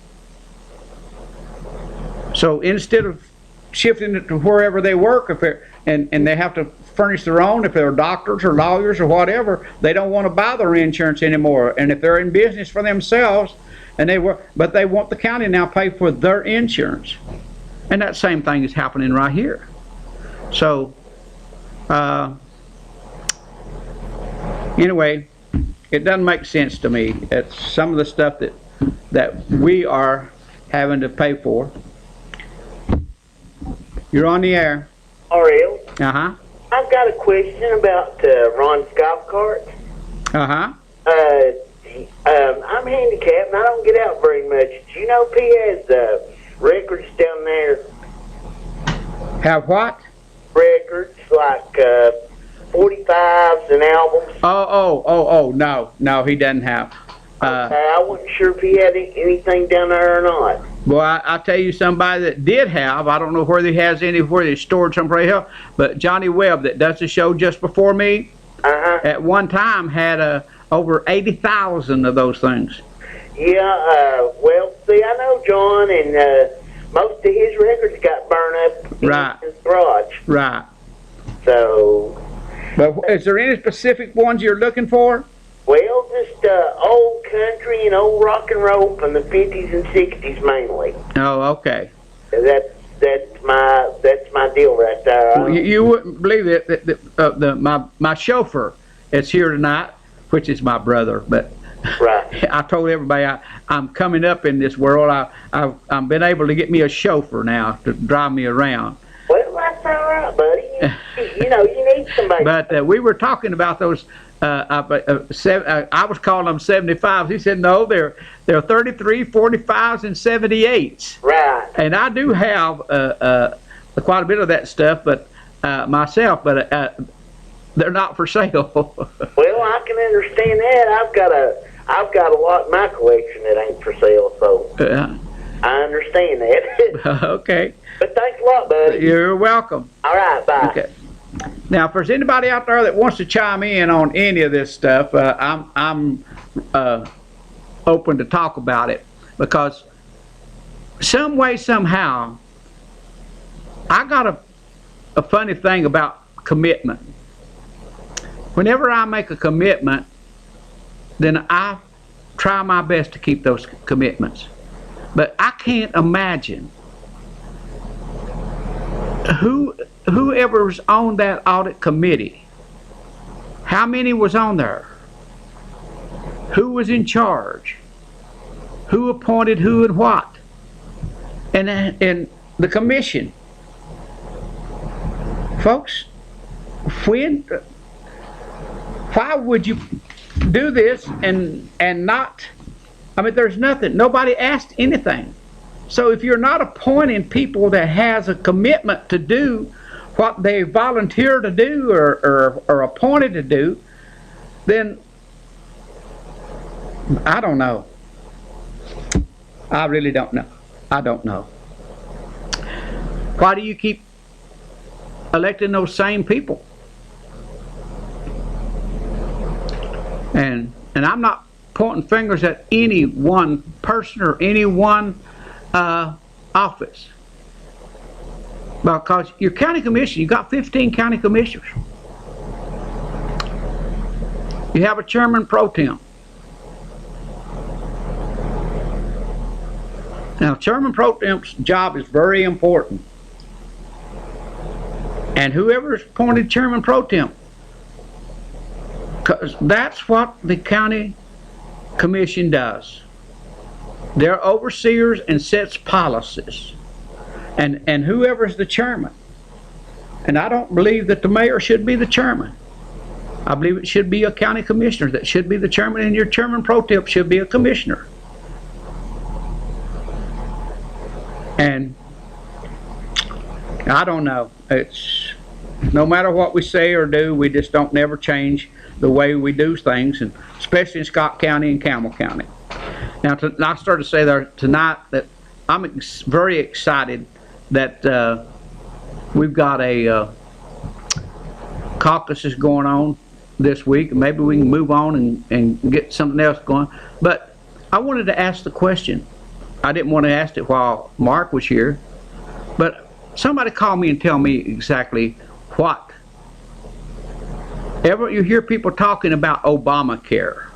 So instead of shifting it to wherever they work, if they're, and they have to furnish their own, if they're doctors or lawyers or whatever, they don't want to buy their insurance anymore. And if they're in business for themselves, and they work, but they want the county now pay for their insurance. And that same thing is happening right here. So anyway, it doesn't make sense to me. It's some of the stuff that we are having to pay for. You're on the air. Ariel, Uh-huh. I've got a question about Ron's golf cart. Uh-huh. I'm handicapped and I don't get out very much. Do you know if he has records down there? Have what? Records like 45s and albums. No, he doesn't have. Okay, I wasn't sure if he had anything down there or not. Well, I tell you, somebody that did have, I don't know where he has any, where they stored somewhere else, but Johnny Webb that does the show just before me, at one time had over 80,000 of those things. Yeah, well, see, I know John, and most of his records got burned up in his garage. Right. So. But is there any specific ones you're looking for? Well, just old country and old rock and roll from the 50s and 60s mainly. Oh, okay. That's my deal right there. Well, you wouldn't believe it. My chauffeur is here tonight, which is my brother. But I told everybody I'm coming up in this world. I've been able to get me a chauffeur now to drive me around. Well, that's all right, buddy. You know, you need somebody. But we were talking about those. I was calling them 75s. He said no, they're 33, 45s, and 78s. Right. And I do have quite a bit of that stuff, but myself. But they're not for sale. Well, I can understand that. I've got a lot in my collection that ain't for sale, so I understand that. Okay. But thanks a lot, buddy. You're welcome. All right, bye. Okay. Now, if there's anybody out there that wants to chime in on any of this stuff, I'm open to talk about it, because some way, somehow, I got a funny thing about commitment. Whenever I make a commitment, then I try my best to keep those commitments. But I can't imagine whoever's on that audit committee, how many was on there, who was in charge, who appointed who and what, and the commission. Folks, why would you do this and not, I mean, there's nothing, nobody asked anything. So if you're not appointing people that has a commitment to do what they volunteer to do or appointed to do, then I don't know. I really don't know. I don't know. Why do you keep electing those same people? And I'm not pointing fingers at any one person or any one office, because your county commission, you got 15 county commissioners. You have a chairman pro tem. Now, chairman pro tem's job is very important, and whoever's appointed chairman pro tem, because that's what the county commission does. They're overseers and sets policies, and whoever's the chairman. And I don't believe that the mayor should be the chairman. I believe it should be a county commissioner that should be the chairman, and your chairman pro tem should be a commissioner. And I don't know. It's no matter what we say or do, we just don't never change the way we do things, and especially in Scott County and Campbell County. Now, I started to say there tonight that I'm very excited that we've got a caucuses going on this week, and maybe we can move on and get something else going. But I wanted to ask the question. I didn't want to ask it while Mark was here, but somebody call me and tell me exactly what. Ever you hear people talking about Obamacare,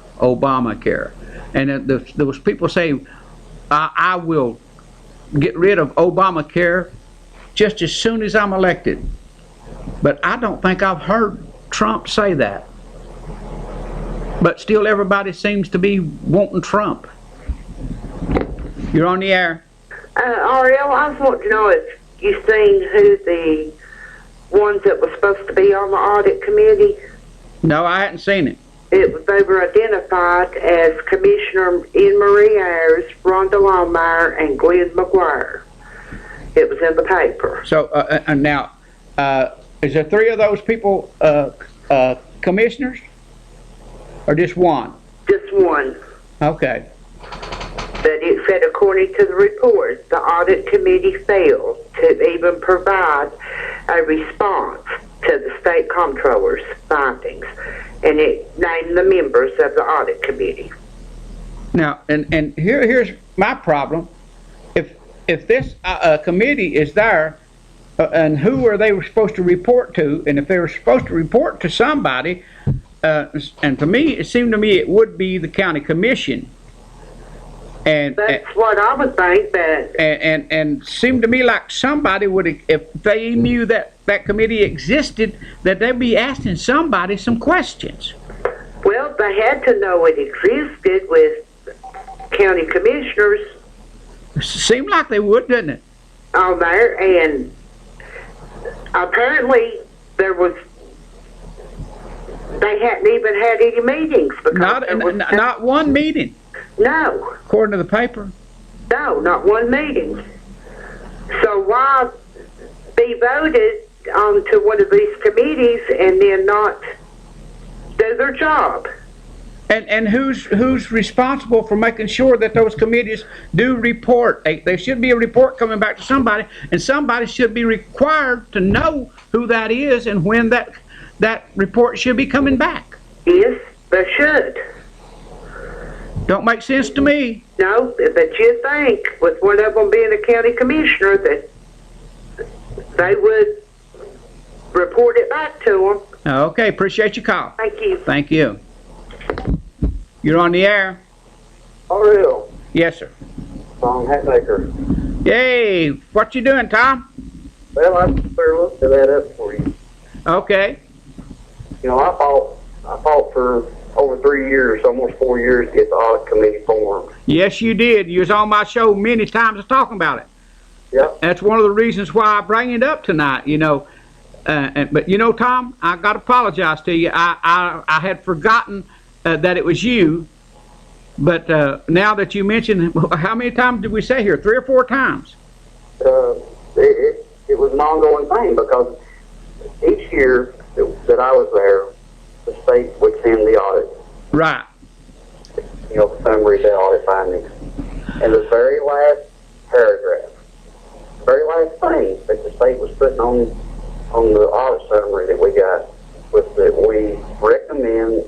and those people say, I will get rid of Obamacare just as soon as I'm elected. But I don't think I've heard Trump say that. But still everybody seems to be wanting Trump. You're on the air. Ariel, I just want to know if you've seen who the ones that were supposed to be on the audit committee. No, I hadn't seen it. They were identified as Commissioner Anne Marie Ayers, Rhonda Longmire, and Glenn McGuire. It was in the paper. So, and now, is there three of those people commissioners? Or just one? Just one. Okay. But it said, according to the report, the audit committee failed to even provide a response to the state comptroller's findings, and it named the members of the audit committee. Now, and here's my problem. If this committee is there, and who are they supposed to report to? And if they were supposed to report to somebody, and to me, it seemed to me it would be the county commission. And that's what I would think. But and seemed to me like somebody would, if they knew that committee existed, that they'd be asking somebody some questions. Well, they had to know it existed with county commissioners. Seemed like they would, didn't it? On there, and apparently they hadn't even had any meetings because not one meeting. No. According to the paper. No, not one meeting. So why be voted onto one of these committees and then not do their job? And who's responsible for making sure that those committees do report? There should be a report coming back to somebody, and somebody should be required to know who that is and when that report should be coming back. Yes, they should. Don't make sense to me. No, but you think with one of them being a county commissioner that they would report it back to them. Okay, appreciate your call. Thank you. Thank you. You're on the air. Oh, real? Yes, sir. Tom Hatmaker. Yay! What you doing, Tom? Well, I better look to that up for you. Okay. You know, I fought for over 3 years, almost 4 years, to get the audit committee formed. Yes, you did. You was on my show many times talking about it. Yep. That's one of the reasons why I bring it up tonight, you know. But, you know, Tom, I got to apologize to you. I had forgotten that it was you, but now that you mentioned, how many times did we say here? 3 or 4 times? It was an ongoing thing because each year that I was there, the state would send the audit. Right. You know, summary of the audit findings. And the very last paragraph, the very last thing that the state was putting on the audit summary that we got was that we recommend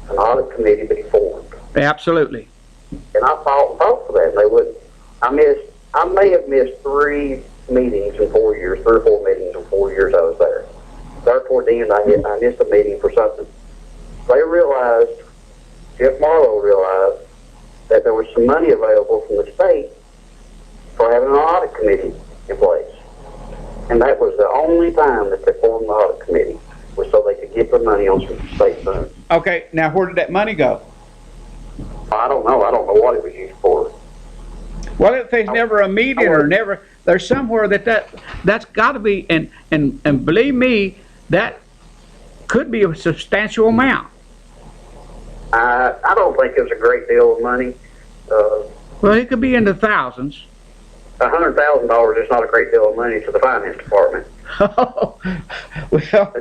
an audit committee be formed. Absolutely. And I fought for that. And they would. I may have missed 3 meetings in 4 years, 3 or 4 meetings in 4 years I was there. There toward the end, I missed a meeting for something. They realized, Jeff Marlowe realized, that there was some money available from the state for having an audit committee in place. And that was the only time that they formed the audit committee, was so they could get the money on some state funds. Okay, now where did that money go? I don't know. I don't know what it was used for. Well, if there's never a meeting or never, there's somewhere that's got to be, and believe me, that could be a substantial amount. I don't think it was a great deal of money. Well, it could be in the thousands. $100,000 is not a great deal of money to the finance department. Oh, well,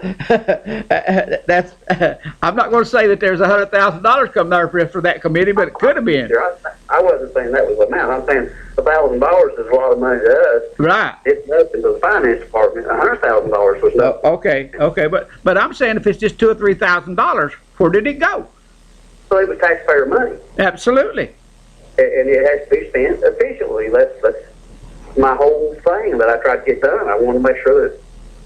that's. I'm not going to say that there's $100,000 come there for that committee, but it could have been. I wasn't saying that was the amount. I'm saying $1,000 is a lot of money to us. Right. It's nothing to the finance department. $100,000 was nothing. Okay, but I'm saying if it's just $2,000 or $3,000, where did it go? So it was taxpayer money. Absolutely. And it has to be spent efficiently. That's my whole thing that I tried to get done. I want to make sure that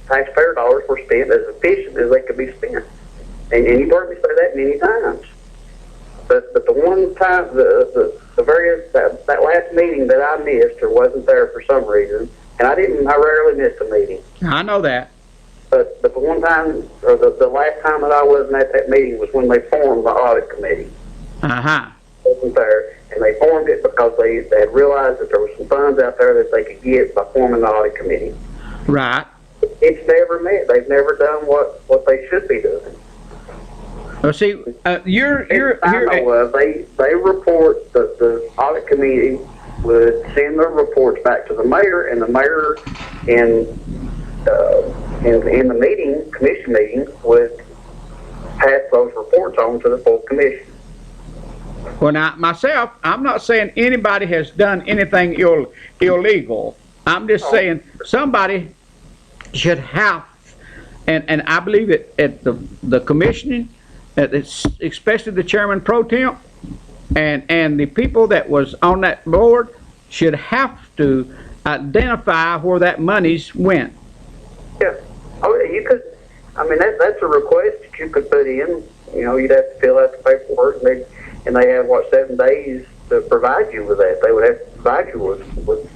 taxpayer dollars were spent as efficient as they could be spent. And you've heard me say that many times. But the one time, that last meeting that I missed or wasn't there for some reason, and I rarely missed a meeting. I know that. But the one time, or the last time that I wasn't at that meeting was when they formed the audit committee. Uh-huh. Wasn't there, and they formed it because they had realized that there was some funds out there that they could get by forming the audit committee. Right. It's never met. They've never done what they should be doing. Well, see, they report the audit committee would send their reports back to the mayor, and the mayor in the commission meeting would pass those reports on to the full commission. Well, now, myself, I'm not saying anybody has done anything illegal. I'm just saying somebody should have, and I believe it at the commissioning, especially the chairman pro temp, and the people that was on that board should have to identify where that money's went. Yeah. Oh, yeah, you could. I mean, that's a request that you could put in. You know, you'd have to fill out the paperwork, and they have 7 days to provide you with that. They would have to provide you with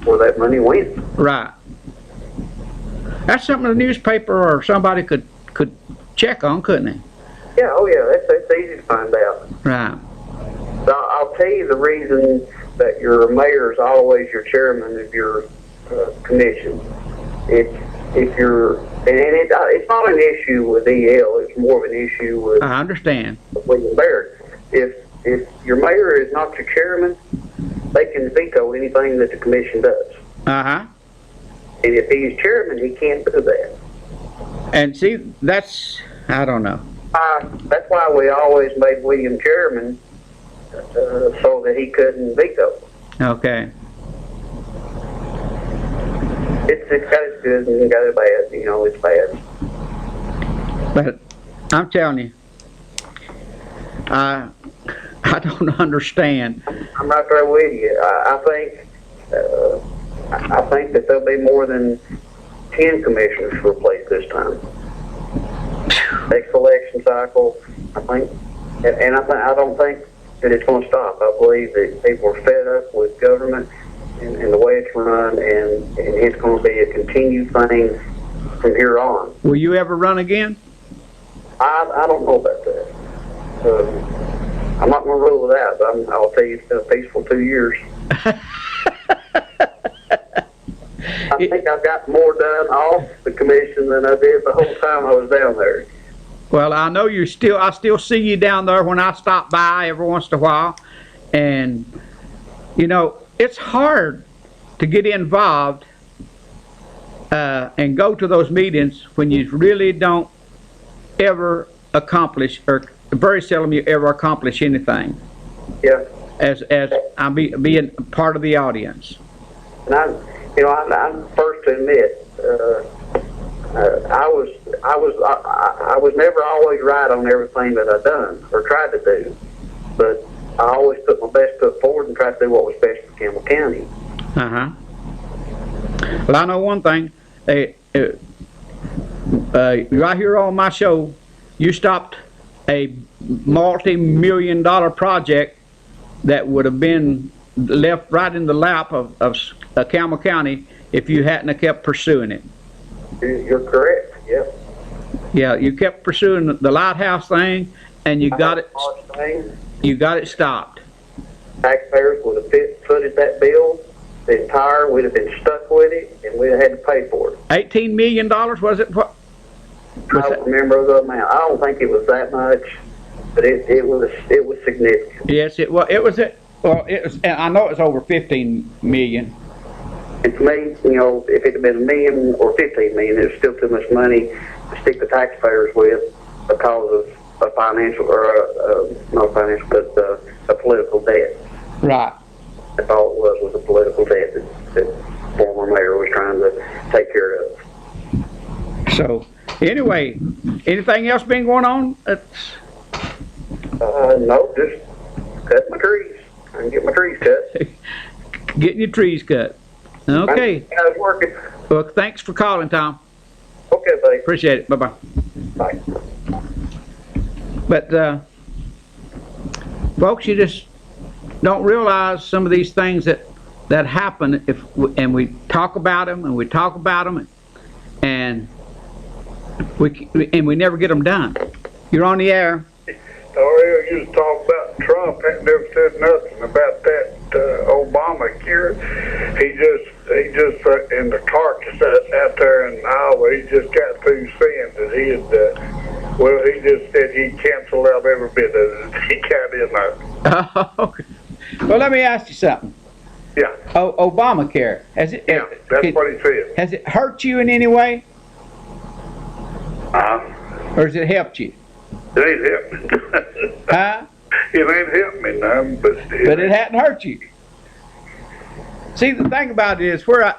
where that money went. Right. That's something the newspaper or somebody could check on, couldn't they? Yeah. Oh, yeah. That's easy to find out. Right. So I'll tell you the reason that your mayor is always your chairman of your commission. If you're, and it's not an issue with EL, it's more of an issue with I understand. William Baird. If your mayor is not your chairman, they can veto anything that the commission does. Uh-huh. And if he's chairman, he can't do that. And see, that's, I don't know. That's why we always made William chairman, so that he couldn't veto. Okay. It's got its good and it's got its bad. You know, it's bad. But I'm telling you, I don't understand. I'm right there with you. I think that there'll be more than 10 commissioners replaced this time. Next election cycle, I think, and I don't think that it's going to stop. I believe that people are fed up with government and the way it's run, and it's going to be a continued thing from here on. Will you ever run again? I don't know about that. I'm not going to rule it out, but I'll tell you it's been a peaceful 2 years. I think I've got more done off the commission than I did the whole time I was down there. Well, I know I still see you down there when I stop by every once in a while. And, you know, it's hard to get involved and go to those meetings when you really don't ever accomplish, or very seldom you ever accomplish anything. Yeah. As I'm being part of the audience. And I'm first to admit, I was never always right on everything that I've done or tried to do, but I always put my best foot forward and tried to do what was best for Campbell County. Uh-huh. Well, I know one thing. Right here on my show, you stopped a multi-million-dollar project that would have been left right in the lap of Campbell County if you hadn't have kept pursuing it. You're correct. Yeah. Yeah, you kept pursuing the lighthouse thing, and you got it. You got it stopped. Taxpayers would have footed that bill. The entire, we'd have been stuck with it, and we'd have had to pay for it. $18 million, was it? What? I don't remember the amount. I don't think it was that much, but it was significant. Yes, it was. It was. I know it was over 15 million. And to me, you know, if it had been $1 million or 15 million, it's still too much money to stick the taxpayers with because of a financial, or not financial, but a political debt. Right. That's all it was a political debt that former mayor was trying to take care of. So, anyway, anything else been going on? No, just cut my trees. I can get my trees cut. Getting your trees cut. Okay. I was working. Well, thanks for calling, Tom. Okay, buddy. Appreciate it. Bye-bye. Bye. But, folks, you just don't realize some of these things that happen and we talk about them and we talk about them and we never get them done. You're on the air. Ariel, you was talking about Trump. Ain't never said nothing about that Obamacare. He just in the carcass out there in Iowa. He just got through saying that he had. He just said he canceled out every bit of it he got in there. Okay. Well, let me ask you something. Yeah. Obamacare, has it? Yeah, that's what he said. Has it hurt you in any way? Or has it helped you? It ain't helped. Huh? It ain't helped me none, but it hadn't hurt you. See, the thing about it is I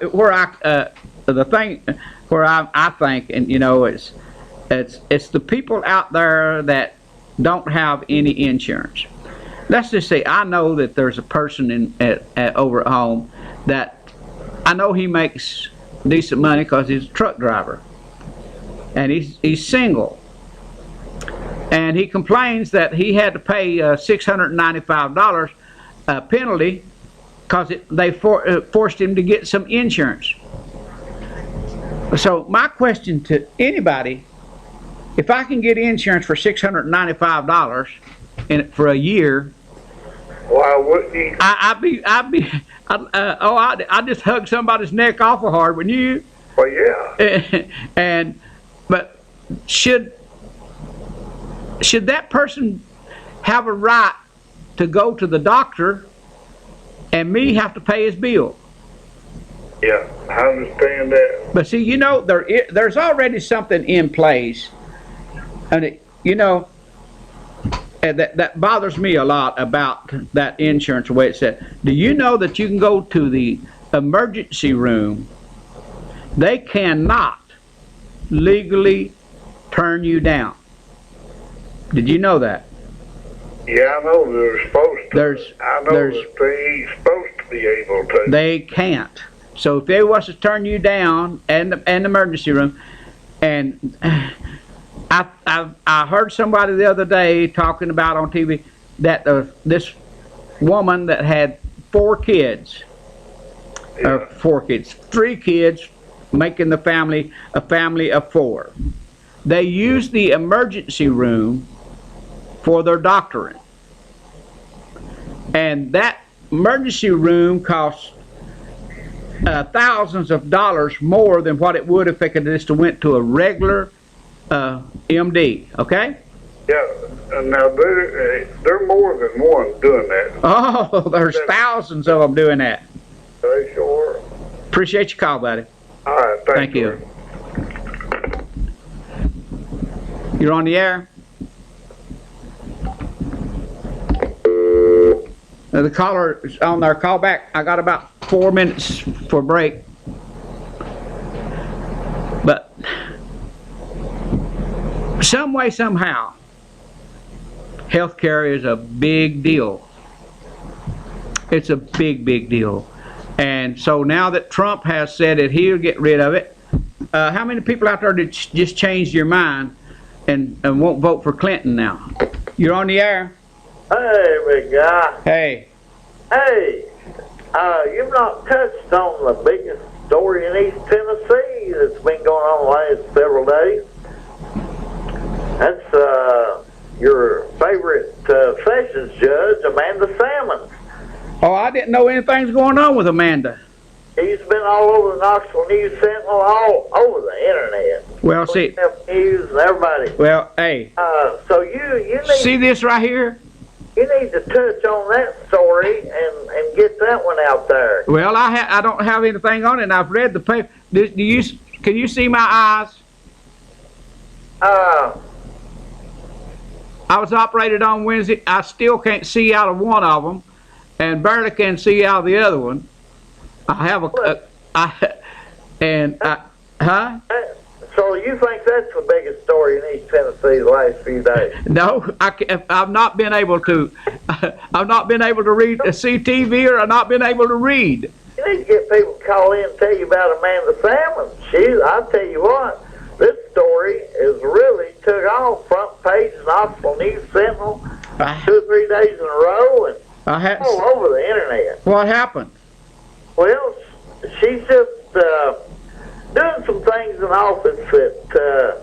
think, and you know, it's the people out there that don't have any insurance. Let's just say I know that there's a person over at home that I know he makes decent money because he's a truck driver, and he's single, and he complains that he had to pay $695 penalty because they forced him to get some insurance. So my question to anybody, if I can get insurance for $695 for a year, why wouldn't you? I'd just hug somebody's neck awful hard, wouldn't you? Well, yeah. But should that person have a right to go to the doctor and me have to pay his bill? Yeah, I understand that. But see, you know, there's already something in place, and that bothers me a lot about that insurance, the way it's said. Do you know that you can go to the emergency room? They cannot legally turn you down. Did you know that? Yeah, I know they're supposed to. I know that they ain't supposed to be able to. They can't. So if they was to turn you down and the emergency room, and I heard somebody the other day talking about on TV that this woman that had 3 kids, making the family a family of 4. They used the emergency room for their doctoring, and that emergency room costs thousands of dollars more than what it would if they could just went to a regular MD. Okay? Yeah, and now they're more than one doing that. Oh, there's thousands of them doing that. They sure. Appreciate your call, buddy. All right, thank you. You're on the air. The caller is on there. Call back. I got about 4 minutes for break. But some way, somehow, healthcare is a big deal. It's a big, big deal. And so now that Trump has said that he'll get rid of it, how many people out there that just changed your mind and won't vote for Clinton now? You're on the air. Hey, big guy. Hey. Hey, you've not touched on the biggest story in East Tennessee that's been going on the last several days. That's your favorite Sessions judge, Amanda Salmons. Oh, I didn't know anything's going on with Amanda. He's been all over the Knoxville News Sentinel, all over the internet. Well, see. News and everybody. Well, hey. So you need. See this right here? You need to touch on that story and get that one out there. Well, I don't have anything on it, and I've read the paper. Can you see my eyes? I was operated on Wednesday. I still can't see out of one of them, and barely can see out of the other one. I have huh? So you think that's the biggest story in East Tennessee the last few days? No, I've not been able to. I've not been able to see TV, or I've not been able to read. You need to get people to call in and tell you about Amanda Salmons. I'll tell you what, this story is really took off front page of Knoxville News Sentinel 2 or 3 days in a row, and all over the internet. What happened? Well, she's just doing some things in office that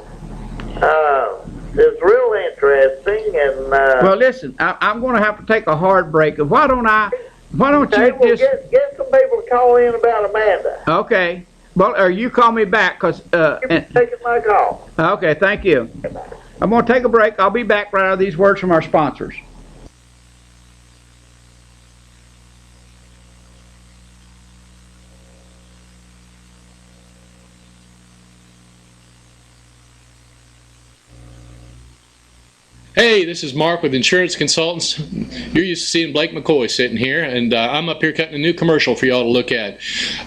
is real interesting, and well, listen, I'm going to have to take a hard break. Why don't you just get some people to call in about Amanda? Okay. Well, or you call me back, because taking my call. Okay, thank you. I'm going to take a break. I'll be back right after these words from our sponsors. Hey, this is Mark with Insurance Consultants. You're used to seeing Blake McCoy sitting here, and I'm up here cutting a new commercial for y'all to look at.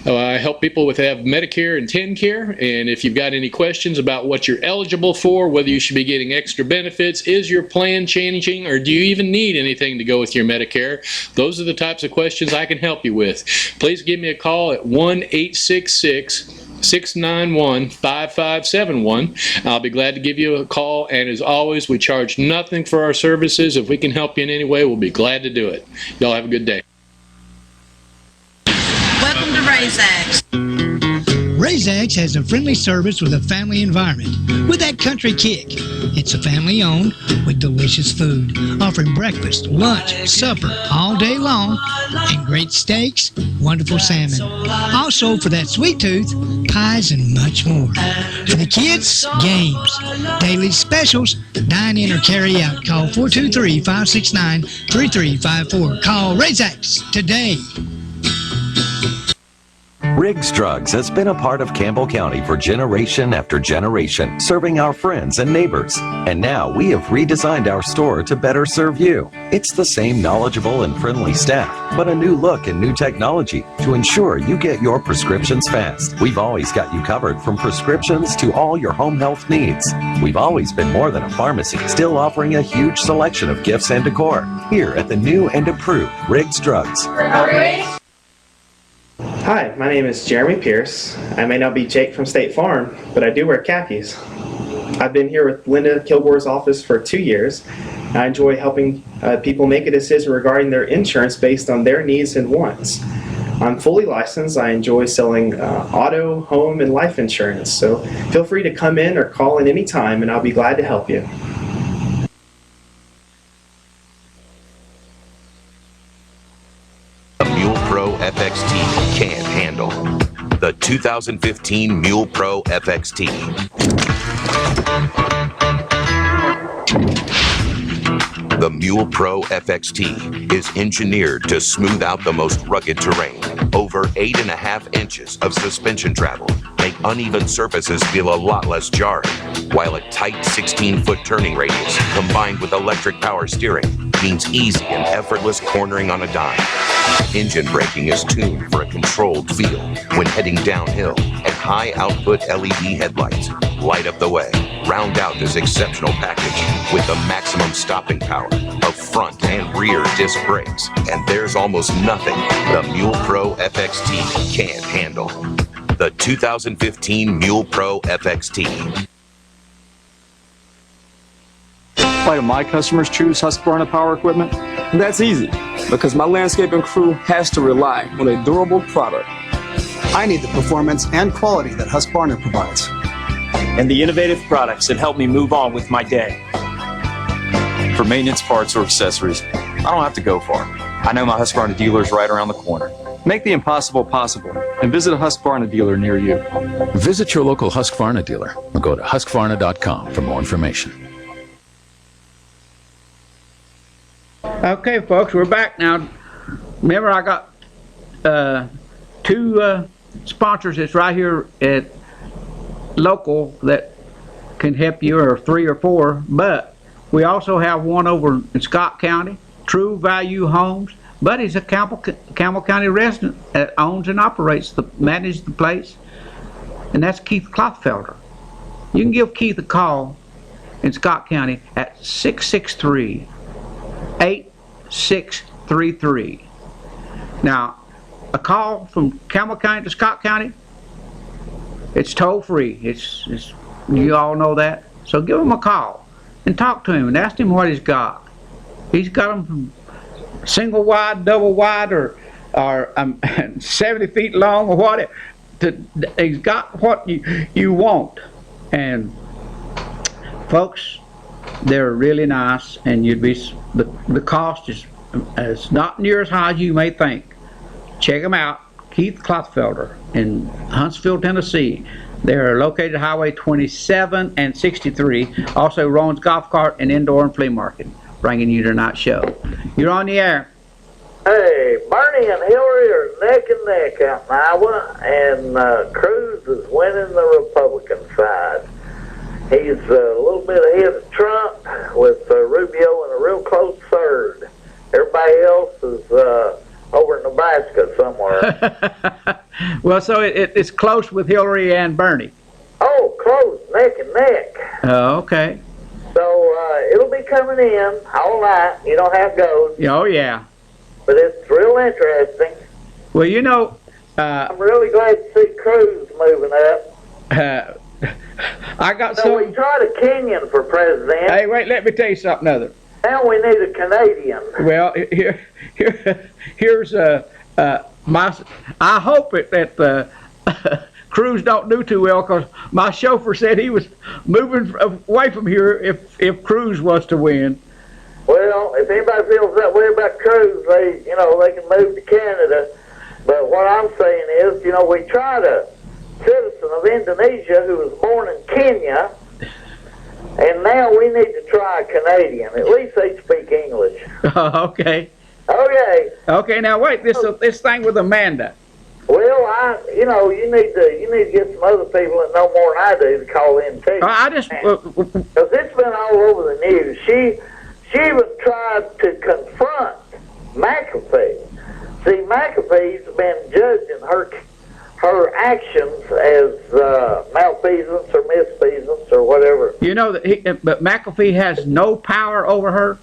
I help people with have Medicare and TennCare, and if you've got any questions about what you're eligible for, whether you should be getting extra benefits, is your plan changing, or do you even need anything to go with your Medicare, those are the types of questions I can help you with. Please give me a call at 1-866-691-5571. I'll be glad to give you a call, and as always, we charge nothing for our services. If we can help you in any way, we'll be glad to do it. Y'all have a good day. Welcome to RaisX. RaisX has a friendly service with a family environment, with that country kick. It's a family owned with delicious food, offering breakfast, lunch, supper all day long, and great steaks, wonderful salmon. Also, for that sweet tooth, pies and much more. For the kids, games, daily specials, dine in or carry out. Call 423-569-3354. Call RaisX today. Riggs Drugs has been a part of Campbell County for generation after generation, serving our friends and neighbors. And now we have redesigned our store to better serve you. It's the same knowledgeable and friendly staff, but a new look and new technology to ensure you get your prescriptions fast. We've always got you covered from prescriptions to all your home health needs. We've always been more than a pharmacy, still offering a huge selection of gifts and decor here at the new and improved Riggs Drugs. Hi, my name is Jeremy Pierce. I may not be Jake from State Farm, but I do wear khakis. I've been here with Linda Kilgore's office for 2 years. I enjoy helping people make a decision regarding their insurance based on their needs and wants. I'm fully licensed. I enjoy selling auto, home, and life insurance. So feel free to come in or call in any time, and I'll be glad to help you. Mule Pro FXT can't handle. The 2015 Mule Pro FXT. The Mule Pro FXT is engineered to smooth out the most rugged terrain. Over 8.5 inches of suspension travel make uneven surfaces feel a lot less jarring, while a tight 16-foot turning radius combined with electric power steering means easy and effortless cornering on a dime. Engine braking is tuned for a controlled feel when heading downhill, and high-output LED headlights light up the way. Round out this exceptional package with the maximum stopping power of front and rear disc brakes, and there's almost nothing the Mule Pro FXT can't handle. The 2015 Mule Pro FXT. Why do my customers choose Husqvarna Power Equipment? That's easy, because my landscaping crew has to rely on a durable product. I need the performance and quality that Husqvarna provides. And the innovative products that help me move on with my day. For maintenance parts or accessories, I don't have to go far. I know my Husqvarna dealer is right around the corner. Make the impossible possible and visit a Husqvarna dealer near you. Visit your local Husqvarna dealer or go to Husqvarna.com for more information. Okay, folks, we're back now. Remember, I got two sponsors that's right here at local that can help you, or 3 or 4, but we also have one over in Scott County, True Value Homes. But he's a Campbell County resident that owns and manages the place, and that's Keith Klothfelder. You can give Keith a call in Scott County at 663-8633. Now, a call from Campbell County to Scott County, it's toll free. It's you all know that. So give him a call and talk to him and ask him what he's got. He's got them from single wide, double wide, or 70 feet long, or whatever. He's got what you want. And folks, they're really nice, and the cost is not near as high as you may think. Check them out, Keith Klothfelder in Huntsville, Tennessee. They're located at Highway 27 and 63. Also, Rowan's Golf Cart and Indoor and Flea Market, bringing you tonight's show. You're on the air. Hey, Bernie and Hillary are neck and neck out in Iowa, and Cruz is winning the Republican side. He's a little bit ahead of Trump, with Rubio in a real close third. Everybody else is over in Nebraska somewhere. Well, so it's close with Hillary and Bernie. Oh, close, neck and neck. Oh, okay. So it'll be coming in all night. You know how it goes. Oh, yeah. But it's real interesting. Well, you know, I'm really glad to see Cruz moving up. I got so we tried a Kenyan for president. Hey, wait, let me tell you something other. Now we need a Canadian. Well, here's my. I hope that Cruz don't do too well, because my chauffeur said he was moving away from here if Cruz was to win. Well, if anybody feels that way about Cruz, they can move to Canada. But what I'm saying is, we tried a citizen of Indonesia who was born in Kenya, and now we need to try a Canadian. At least they speak English. Okay. Okay. Okay. Now wait, this thing with Amanda. Well, you need to get some other people that know more than I do to call in too. I just because it's been all over the news. She even tried to confront McAfee. See, McAfee's been judging her actions as malfeasance or misfeasance or whatever. You know that, but McAfee has no power over her.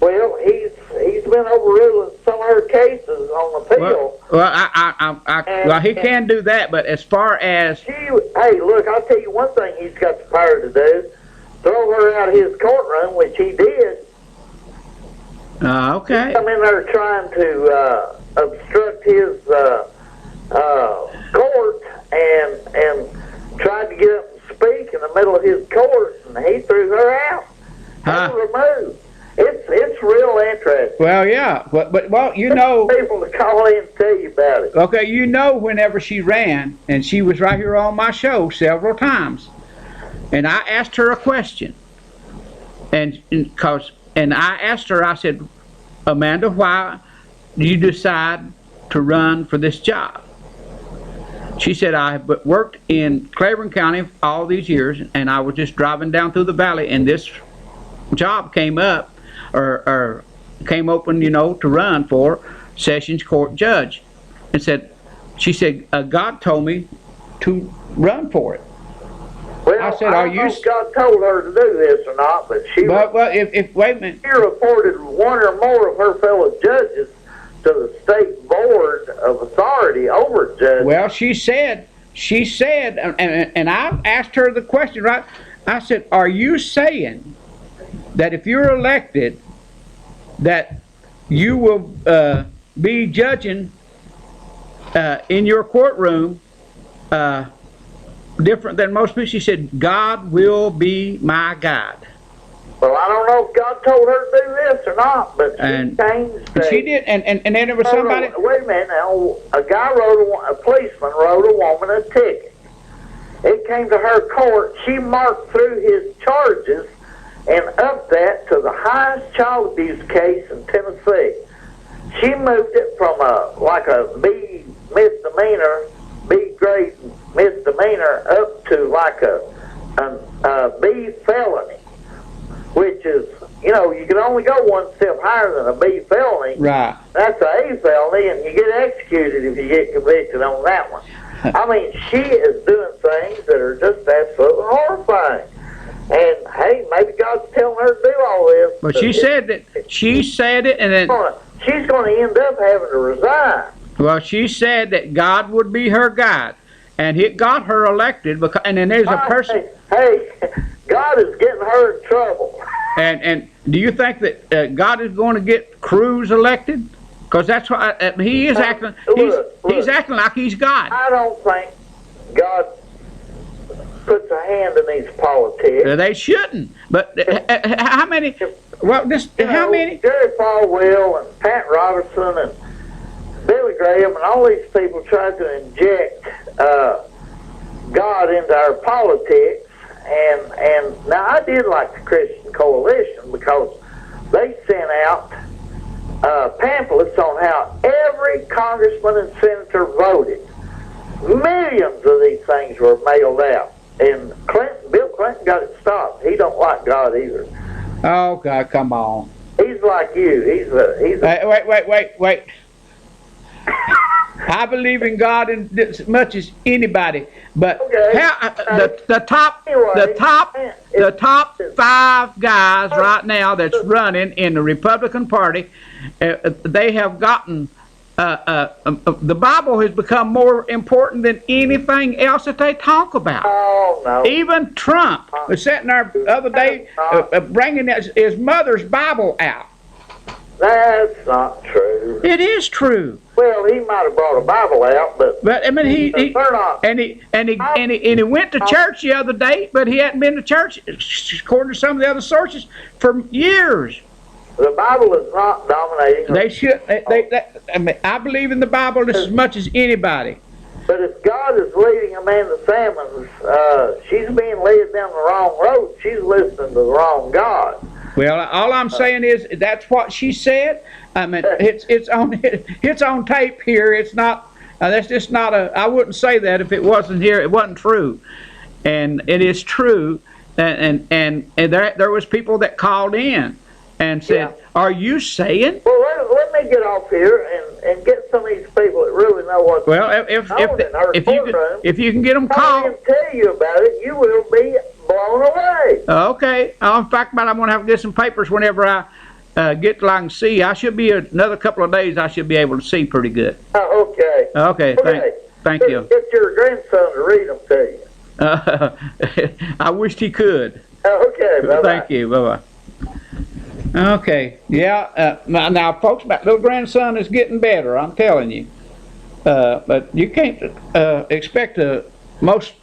Well, he's been overruling some of her cases on appeal. Well, he can do that, but as far as hey, look, I'll tell you one thing he's got the power to do: throw her out of his courtroom, which he did. Okay. He come in there trying to obstruct his court and tried to get up and speak in the middle of his court, and he threw her out. Had her removed. It's real interesting. Well, yeah, but you know, people to call in and tell you about it. Okay, you know, whenever she ran, and she was right here on my show several times, and I asked her a question, and I asked her, I said, Amanda, why do you decide to run for this job? She said, I have worked in Claiborne County all these years, and I was just driving down through the valley, and this job came up, or came open, to run for Sessions Court judge. And she said, God told me to run for it. Well, I said, I don't know if God told her to do this or not, but if wait a minute. She reported one or more of her fellow judges to the state board of authority over judges. Well, she said, and I asked her the question, right? I said, are you saying that if you're elected, that you will be judging in your courtroom different than most people? She said, God will be my guide. Well, I don't know if God told her to do this or not, but she changed it. She did, and then there was somebody. Wait a minute now. A policeman wrote a woman a ticket. It came to her court. She marked through his charges and upped that to the highest child abuse case in Tennessee. She moved it from a B misdemeanor, B grade misdemeanor, up to like a B felony, which is, you can only go one step higher than a B felony. Right. That's an A felony, and you get executed if you get convicted on that one. I mean, she is doing things that are just absolutely horrifying. And hey, maybe God's telling her to do all this. But she said it, and then she's going to end up having to resign. Well, she said that God would be her guide, and it got her elected. And then there's a person. Hey, God is getting her in trouble. And do you think that God is going to get Cruz elected? Because that's why he is acting. He's acting like he's God. I don't think God puts a hand in these politics. They shouldn't. But how many? Well, how many? Jerry Falwell and Pat Robertson and Billy Graham and all these people tried to inject God into our politics. And now I did like the Christian Coalition because they sent out pamphlets on how every congressman and senator voted. Millions of these things were mailed out. And Bill Clinton got it stopped. He don't like God either. Oh, God, come on. He's like you. He's a Wait. I believe in God as much as anybody, but the top 5 guys right now that's running in the Republican Party, they have gotten the Bible has become more important than anything else that they talk about. Oh, no. Even Trump was sitting there the other day bringing his mother's Bible out. That's not true. It is true. Well, he might have brought a Bible out, but I mean he went to church the other day, but he hadn't been to church, according to some of the other sources, for years. The Bible is not dominating. They should. I mean, I believe in the Bible just as much as anybody. But if God is leading Amanda Salmons, she's being led down the wrong road. She's listening to the wrong God. Well, all I'm saying is that's what she said. I mean, it's on tape here. It's not. That's just not a. I wouldn't say that if it wasn't here. It wasn't true, and it is true. And there was people that called in and said, "Are you saying?" Well, let me get off here and get some of these people that really know what's well, if you can get them called, I can tell you about it. You will be blown away. Okay. In fact, I'm going to have to get some papers whenever I get till I can see. I should be another couple of days. I should be able to see pretty good. Okay. Okay. Thank you. Get your grandson to read them to you. I wished he could. Okay. Bye-bye. Thank you. Bye bye. Okay. Yeah. Now, folks, my little grandson is getting better. I'm telling you. But you can't expect most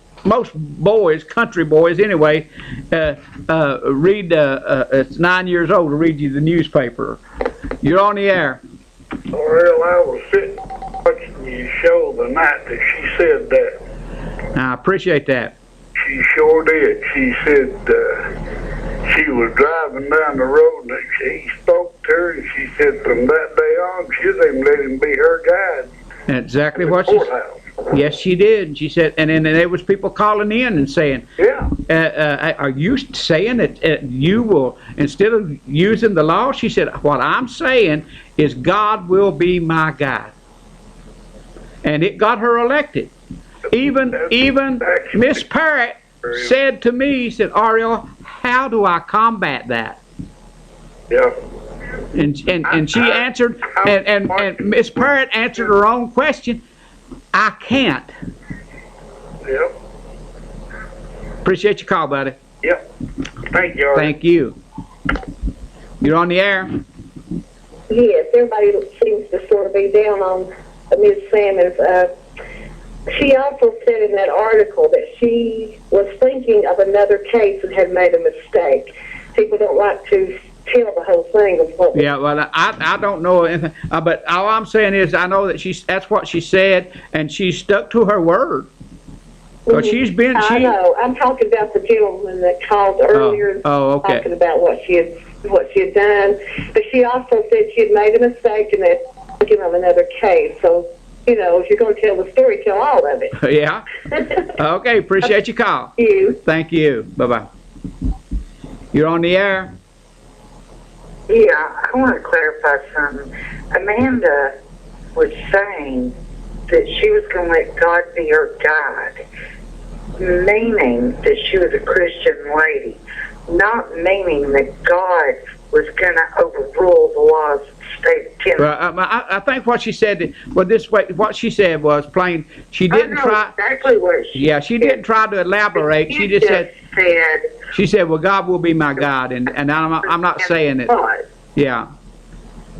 boys, country boys anyway, read, it's 9 years old to read you the newspaper. You're on the air. Well, I was sitting watching your show the night that she said that. I appreciate that. She sure did. She said she was driving down the road and he spoke to her and she said from that day on, she was even let him be her guide. Exactly what she said. Yes, she did. She said, and then there was people calling in and saying, are you saying that you will, instead of using the law, she said, what I'm saying is God will be my guide. And it got her elected. Even Miss Parrott said to me, said, Ariel, how do I combat that? Yeah. And she answered, and Miss Parrott answered her own question. I can't. Yep. Appreciate your call, buddy. Yep. Thank you. Thank you. You're on the air. Yes, everybody seems to sort of be down on Ms. Salmons. She also said in that article that she was thinking of another case and had made a mistake. People don't like to tell the whole thing of what. Yeah, well, I don't know anything, but all I'm saying is I know that that's what she said, and she stuck to her word. But she's been. I know. I'm talking about the gentleman that called earlier. Okay. Talking about what she had done, but she also said she had made a mistake and that thinking of another case. So if you're going to tell the story, tell all of it. Yeah. Okay. Appreciate your call. Thank you. Thank you. Bye bye. You're on the air. Yeah, I want to clarify something. Amanda was saying that she was going to let God be her guide, meaning that she was a Christian lady, not meaning that God was going to overrule the laws of the state of Tennessee. Well, I think what she said, what she said was plain. She didn't try. Exactly what she said. She didn't try to elaborate. She just said. She said, "Well, God will be my God," and I'm not saying it. Yeah,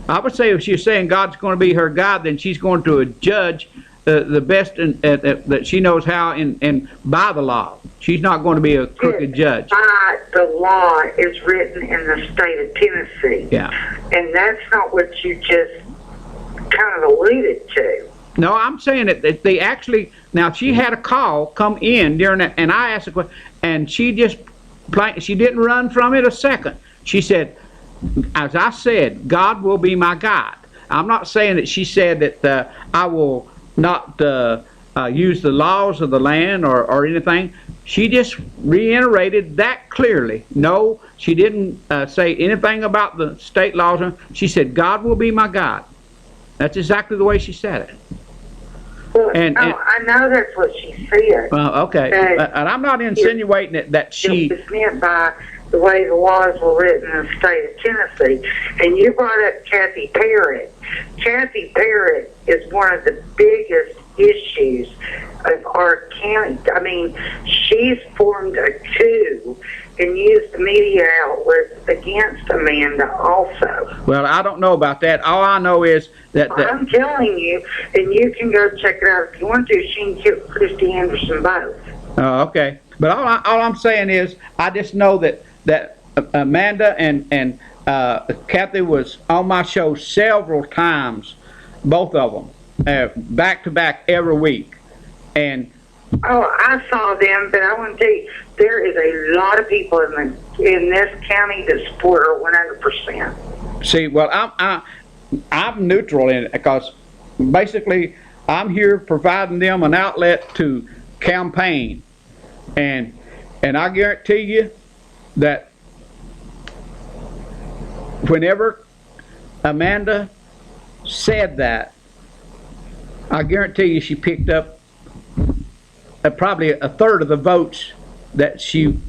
I would say if she's saying God's going to be her God, then she's going to judge the best that she knows how and by the law. She's not going to be a crooked judge. By the law is written in the state of Tennessee. Yeah, and that's not what you just kind of alluded to. No, I'm saying that they actually. Now she had a call come in during that, and I asked a question, and she just. She didn't run from it a second. She said, as I said, God will be my guide. I'm not saying that she said that I will not use the laws of the land or anything. she just reiterated that clearly. No, she didn't say anything about the state laws. She said, God will be my God. That's exactly the way she said it. Well, I know that's what she said. Well, okay. And I'm not insinuating that she... It was meant by the way the laws were written in the state of Tennessee. And you brought up Kathy Parrott. Kathy Parrott is one of the biggest issues of our county. I mean, she's formed a coup and used the media outlets against Amanda also. Well, I don't know about that. All I know is that... I'm telling you, and you can go check it out if you want to. She can kill Christy Anderson both. Oh, okay. But all I'm saying is, I just know that Amanda and Kathy was on my show several times, both of them, back to back every week. And oh, I saw them, but I want to tell you, there is a lot of people in this county that support her 100%. See, well, I'm neutral in it because basically I'm here providing them an outlet to campaign, and I guarantee you that whenever Amanda said that, I guarantee you she picked up probably a third of the votes that she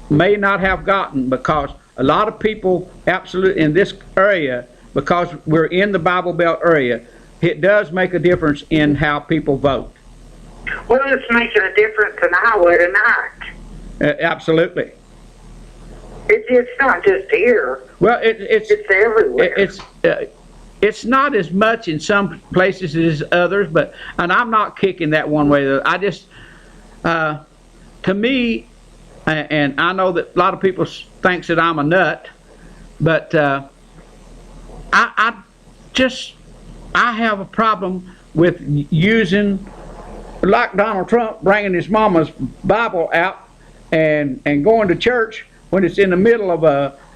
may not have gotten, because a lot of people absolutely in this area, because we're in the Bible Belt area, it does make a difference in how people vote. Well, it's making a difference in Iowa tonight. Absolutely. It's not just here. Well, it's everywhere. It's not as much in some places as others, and I'm not kicking that one way. I just, to me, and I know that a lot of people thinks that I'm a nut, but I have a problem with using, like Donald Trump bringing his mama's Bible out and going to church when it's in the middle of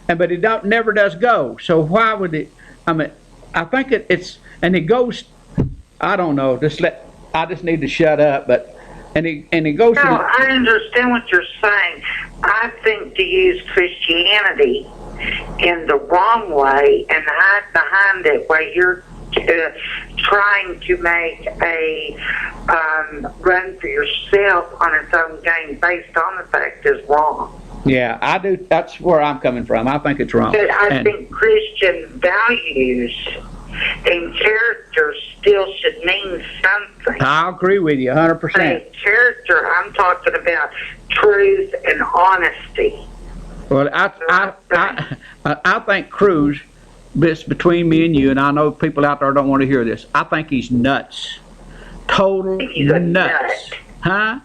but it never does go. So why would it? I mean, I think it's and it goes. I don't know. I just need to shut up. But and it goes. No, I understand what you're saying. I think to use Christianity in the wrong way and hide behind it while you're trying to make a run for yourself on its own game based on the fact is wrong. Yeah, I do. That's where I'm coming from. I think it's wrong. But I think Christian values and character still should mean something. I agree with you 100%. By character, I'm talking about truth and honesty. Well, I think Cruz, it's between me and you, and I know people out there don't want to hear this. I think he's nuts. Total nuts. Huh?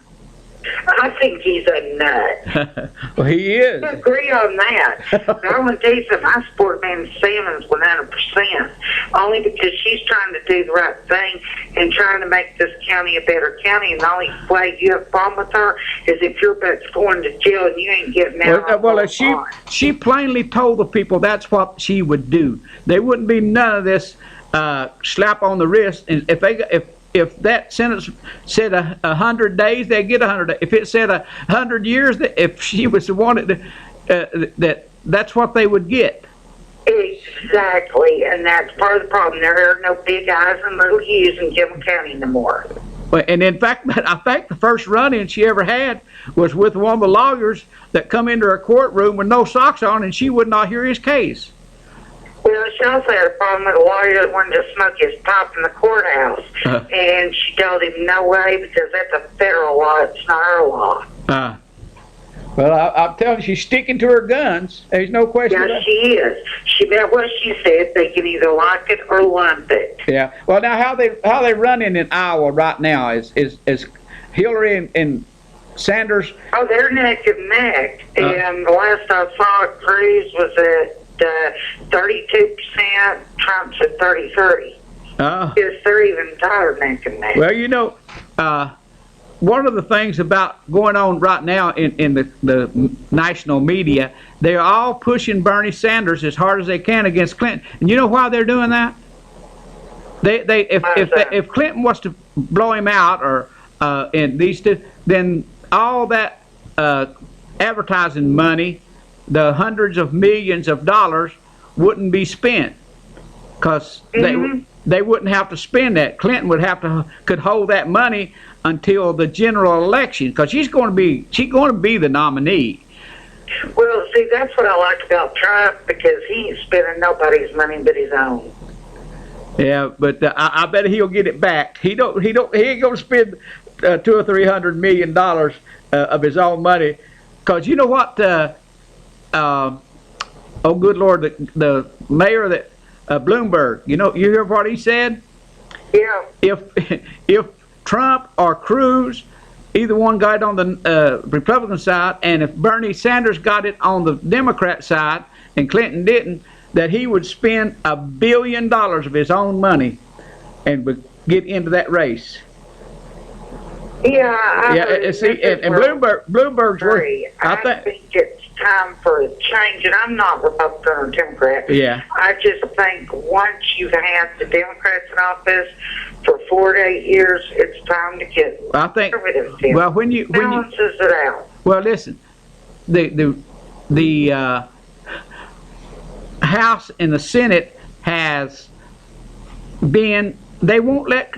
I think he's a nut. Well, he is. I agree on that. But I want to tell you something. I support Amanda Simmons 100%. Only because she's trying to do the right thing and trying to make this county a better county. And the only way you have a problem with her is if you're about going to jail and you ain't getting out. Well, she plainly told the people that's what she would do. There wouldn't be none of this slap on the wrist. And if that sentence said 100 days, they get 100 days. If it said 100 years, if she was wanted that's what they would get. Exactly, and that's part of the problem. There are no big eyes and little U's in Campbell County anymore. And in fact, I think the first run-in she ever had was with one of the lawyers that come into her courtroom with no socks on, and she would not hear his case. Well, she also had a problem with a lawyer that wanted to smoke his pipe in the courthouse. And she told him, no way, because that's a federal law. It's not our law. Well, I'm telling you, she's sticking to her guns. There's no question. Yeah, she is. That's what she said. They can either like it or lump it. Yeah. Well, now how they running in Iowa right now is Hillary and Sanders. Oh, they're neck and neck. And the last I saw, Cruz was at 32%, Trump's at 33%. Because they're even tired neck and neck. Well, you know, one of the things about going on right now in the national media, they're all pushing Bernie Sanders as hard as they can against Clinton. And you know why they're doing that? If Clinton was to blow him out or and these two, then all that advertising money, the hundreds of millions of dollars wouldn't be spent, because they wouldn't have to spend that. Clinton could hold that money until the general election, because she's going to be the nominee. Well, see, that's what I like about Trump, because he ain't spending nobody's money but his own. Yeah, but I bet he'll get it back. He ain't going to spend $200 or $300 million of his own money, because you know what? Oh, good Lord, the mayor that Bloomberg. You hear what he said? Yeah. If Trump or Cruz, either one got it on the Republican side, and if Bernie Sanders got it on the Democrat side, and Clinton didn't, that he would spend $1 billion of his own money and would get into that race. Yeah. See, and Bloomberg's worth. I think it's time for a change, and I'm not Republican or Democrat. Yeah. I just think once you've had the Democrats in office for 4 to 8 years, it's time to get conservatives in. Well, when you balances it out. Well, listen, the House and the Senate has been. They won't let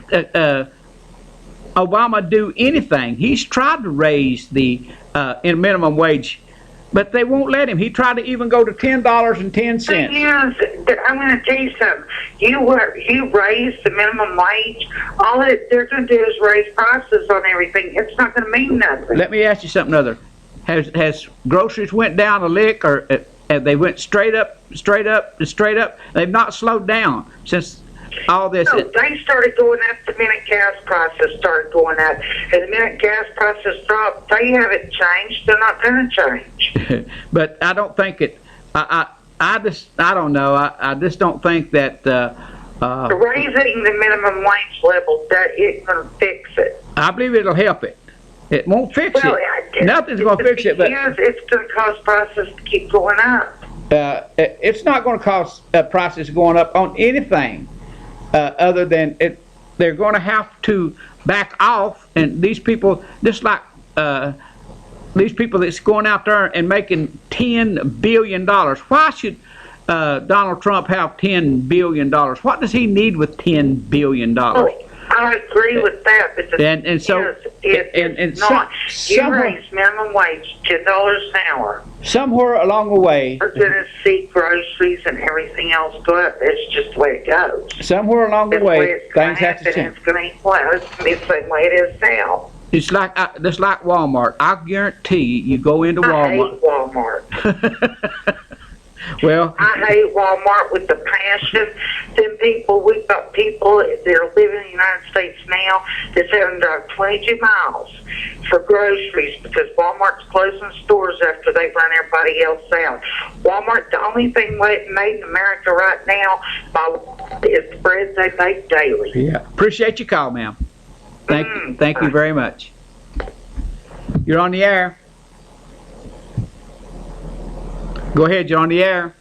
Obama do anything. He's tried to raise the minimum wage, but they won't let him. He tried to even go to $10.10. Yes, I'm going to tell you something. You raise the minimum wage, all they're going to do is raise prices on everything. It's not going to mean nothing. Let me ask you something other. Has groceries went down a lick, or they went straight up? They've not slowed down since all this. No, they started going up the minute gas prices started going up. And the minute gas prices dropped, they haven't changed. They're not going to change. But I don't think it. I don't know. I just don't think that. Raising the minimum wage level, that isn't going to fix it. I believe it'll help it. It won't fix it. Nothing's going to fix it. But it's going to cause prices to keep going up. It's not going to cause prices going up on anything. Other than they're going to have to back off, and these people, just like these people that's going out there and making $10 billion. Why should Donald Trump have $10 billion? What does he need with $10 billion? I agree with that, but the thing is, it's not. You raise minimum wage $10 an hour. Somewhere along the way, we're going to see groceries and everything else go up. It's just the way it goes. Somewhere along the way, things have to change. It's going to equal out. It's going to be the same way it is now. It's like Walmart. I guarantee you go into Walmart. I hate Walmart. Well, I hate Walmart with the passion. We've got people that are living in the United States now that's having to drive 22 miles for groceries because Walmart's closing stores after they've run everybody else out. Walmart, the only thing made in America right now is the bread they bake daily. Yeah, appreciate your call, ma'am. Thank you very much. You're on the air. Go ahead, you're on the air.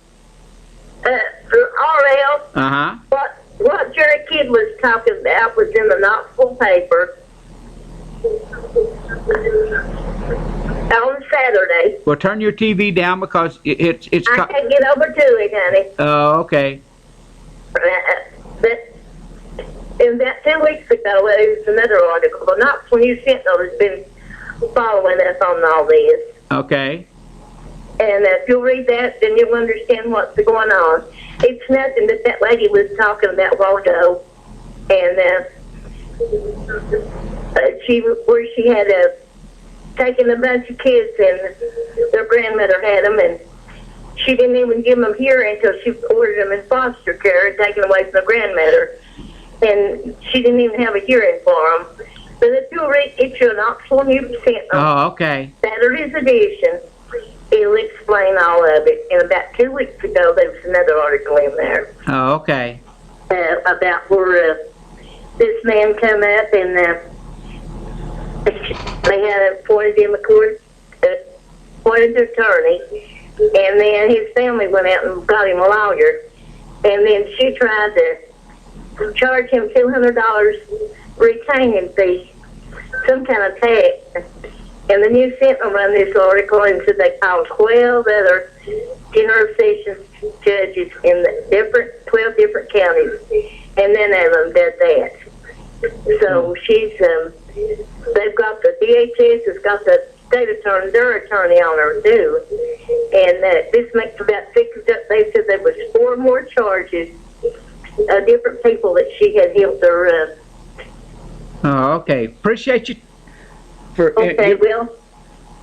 R.L. Uh-huh. What Jerry Kidd was talking about was in the Knoxville paper on Saturday. Well, turn your TV down because it's. I can't get over to it, honey. Oh, okay. And that 2 weeks ago, there was another article. The Knoxville News Sentinel has been following us on all this. Okay. And if you'll read that, then you'll understand what's going on. It's nothing that lady was talking about a while ago. And she had taken a bunch of kids, and their grandmother had them, and she didn't even give them hearing until she ordered them in foster care and taken away from the grandmother. And she didn't even have a hearing for them. But if you'll read, it's your Knoxville News Sentinel. Oh, okay. Saturday's edition. It'll explain all of it. And about 2 weeks ago, there was another article in there. Oh, okay. About where this man come up and they had appointed him appointed attorney, and then his family went out and got him a lawyer, and then she tried to charge him $200 retaining fee, some kind of tax. And the News Sentinel ran this article and said they called 12 other general sessions judges in the 12 different counties, and none of them did that. So they've got the DHS has got the state attorney, their attorney on her too, and this makes about 6. They said there was 4 more charges of different people that she had helped her. Oh, okay. Appreciate you. Okay, well,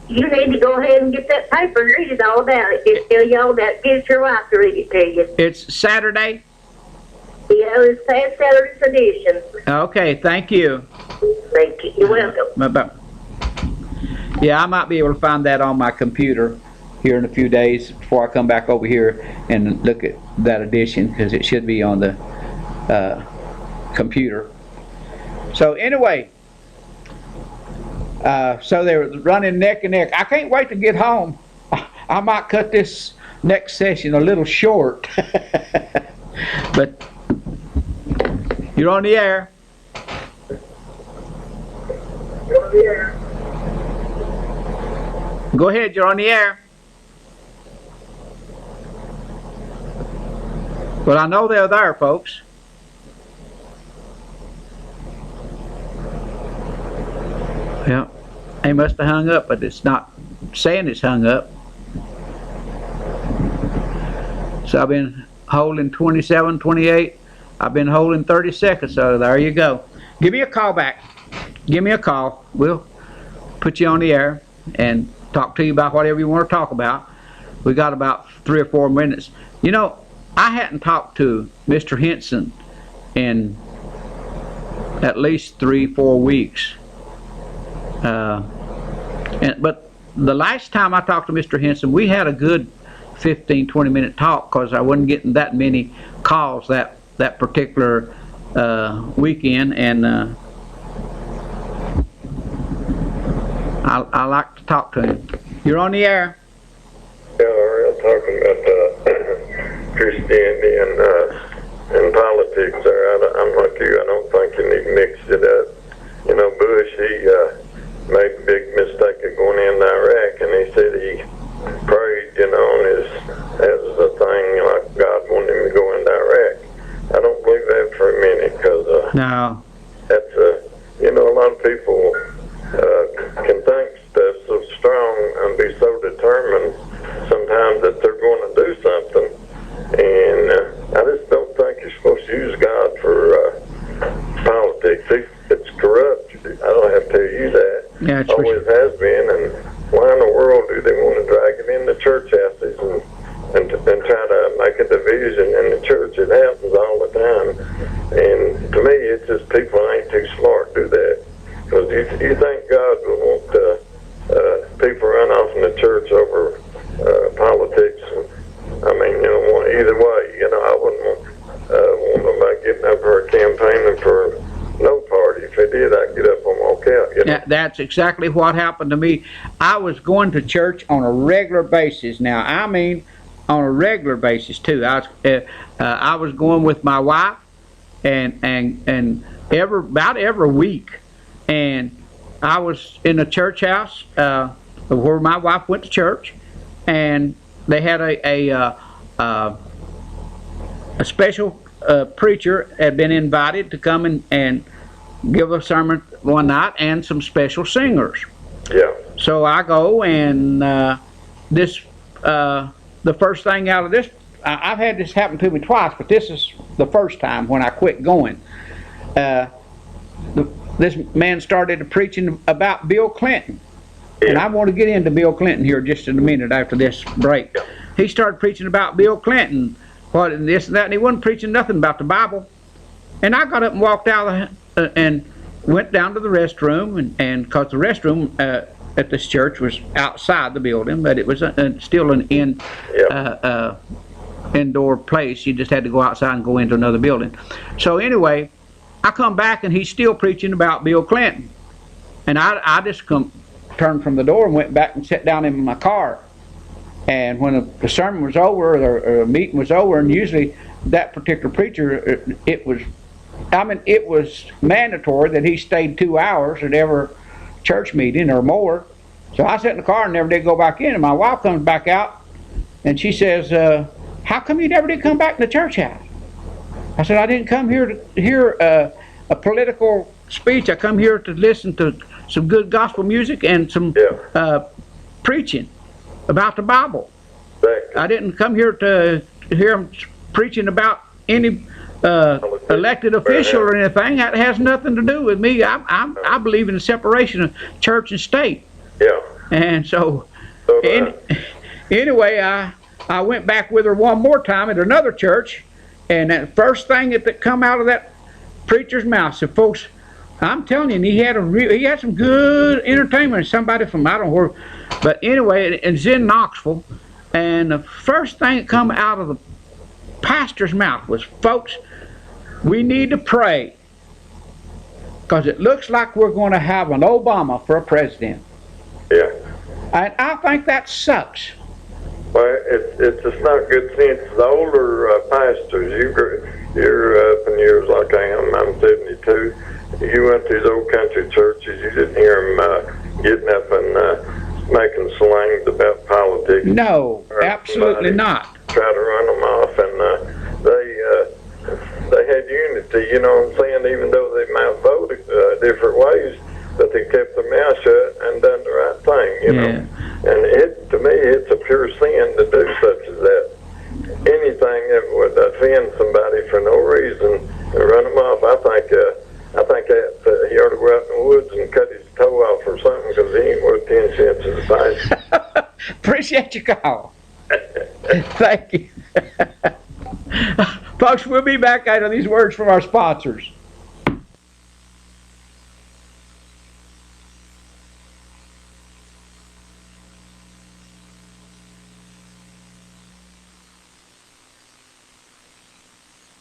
you need to go ahead and get that paper and read it all about it. Just tell you all about it. Get your wife to read it to you. It's Saturday? Yeah, it's past Saturday's edition. Okay, thank you. Thank you. You're welcome. Bye-bye. Yeah, I might be able to find that on my computer here in a few days before I come back over here and look at that edition, because it should be on the computer. So anyway, so they're running neck and neck. I can't wait to get home. I might cut this next session a little short. But you're on the air. Go ahead, you're on the air. Well, I know they're there, folks. Yeah, they must have hung up, but it's not saying it's hung up. So I've been holding 27, 28. I've been holding 30 seconds, so there you go. Give me a call back. Give me a call. We'll put you on the air and talk to you about whatever you want to talk about. We got about 3 or 4 minutes. You know, I hadn't talked to Mr. Henson in at least 3-4 weeks. But the last time I talked to Mr. Henson, we had a good 15-20 minute talk, because I wasn't getting that many calls that particular weekend, and I like to talk to him. You're on the air. Yeah, we're talking about Christianity and politics there. I'm like you. I don't think you need to mix it up. You know, Bush, he made a big mistake of going into Iraq, and he said he prayed, you know, as a thing, like God wanted him to go into Iraq. I don't believe that for a minute, because no, that's you know, a lot of people can think stuff so strong and be so determined sometimes that they're going to do something, and I just don't think you're supposed to use God for politics. It's corrupt. I don't have to tell you that. Yeah, it's always has been, and why in the world do they want to drag it into church houses and try to make a division in the church? It happens all the time, and to me, it's just people ain't too smart to do that. Because you think God would want people run off in the church over politics? I mean, you know, either way, you know, I wouldn't want nobody getting up for a campaigning for no party. If they did, I'd get up and walk out. You know? Yeah, that's exactly what happened to me. I was going to church on a regular basis. Now, I mean, on a regular basis too. I was going with my wife, and about every week, and I was in a church house where my wife went to church, and they had a special preacher had been invited to come and give a sermon one night, and some special singers. Yeah. So I go, and the first thing out of this, I've had this happen to me twice, but this is the first time when I quit going. This man started preaching about Bill Clinton. Yeah. And I want to get into Bill Clinton here just in a minute after this break. Yeah. He started preaching about Bill Clinton, what, and this and that, and he wasn't preaching nothing about the Bible. And I got up and walked out and went down to the restroom, and because the restroom at this church was outside the building, but it was still an indoor place. You just had to go outside and go into another building. So anyway, I come back, and he's still preaching about Bill Clinton. And I just turned from the door and went back and sat down in my car. And when the sermon was over, or the meeting was over, and usually that particular preacher, it was mandatory that he stayed 2 hours at every church meeting or more. So I sat in the car and never did go back in, and my wife comes back out, and she says, how come you never did come back to the church house? I said, I didn't come here to hear a political speech. I come here to listen to some good gospel music and some preaching about the Bible. I didn't come here to hear them preaching about any elected official or anything. That has nothing to do with me. I believe in the separation of church and state. Yeah. And so anyway, I went back with her one more time at another church, and that first thing that come out of that preacher's mouth said, folks, I'm telling you, he had some good entertainment. Somebody from, I don't know where, but anyway, it's in Knoxville, and the first thing that come out of the pastor's mouth was, folks, we need to pray, because it looks like we're going to have an Obama for a president. Yeah. And I think that sucks. Well, it's just not good sense. The older pastors, you're up in years like I am. I'm 72. You went to these old country churches. You didn't hear them getting up and making slangs about politics. No, absolutely not. Try to run them off, and they had unity. You know what I'm saying? Even though they might vote different ways, but they kept their mouth shut and done the right thing. You know. And to me, it's a pure sin to do such as that. Anything that would offend somebody for no reason and run them off, I think that he ought to go out in the woods and cut his toe off or something, because he ain't worth 10 cents in the face. Appreciate your call. Thank you. Folks, we'll be back after these words from our sponsors.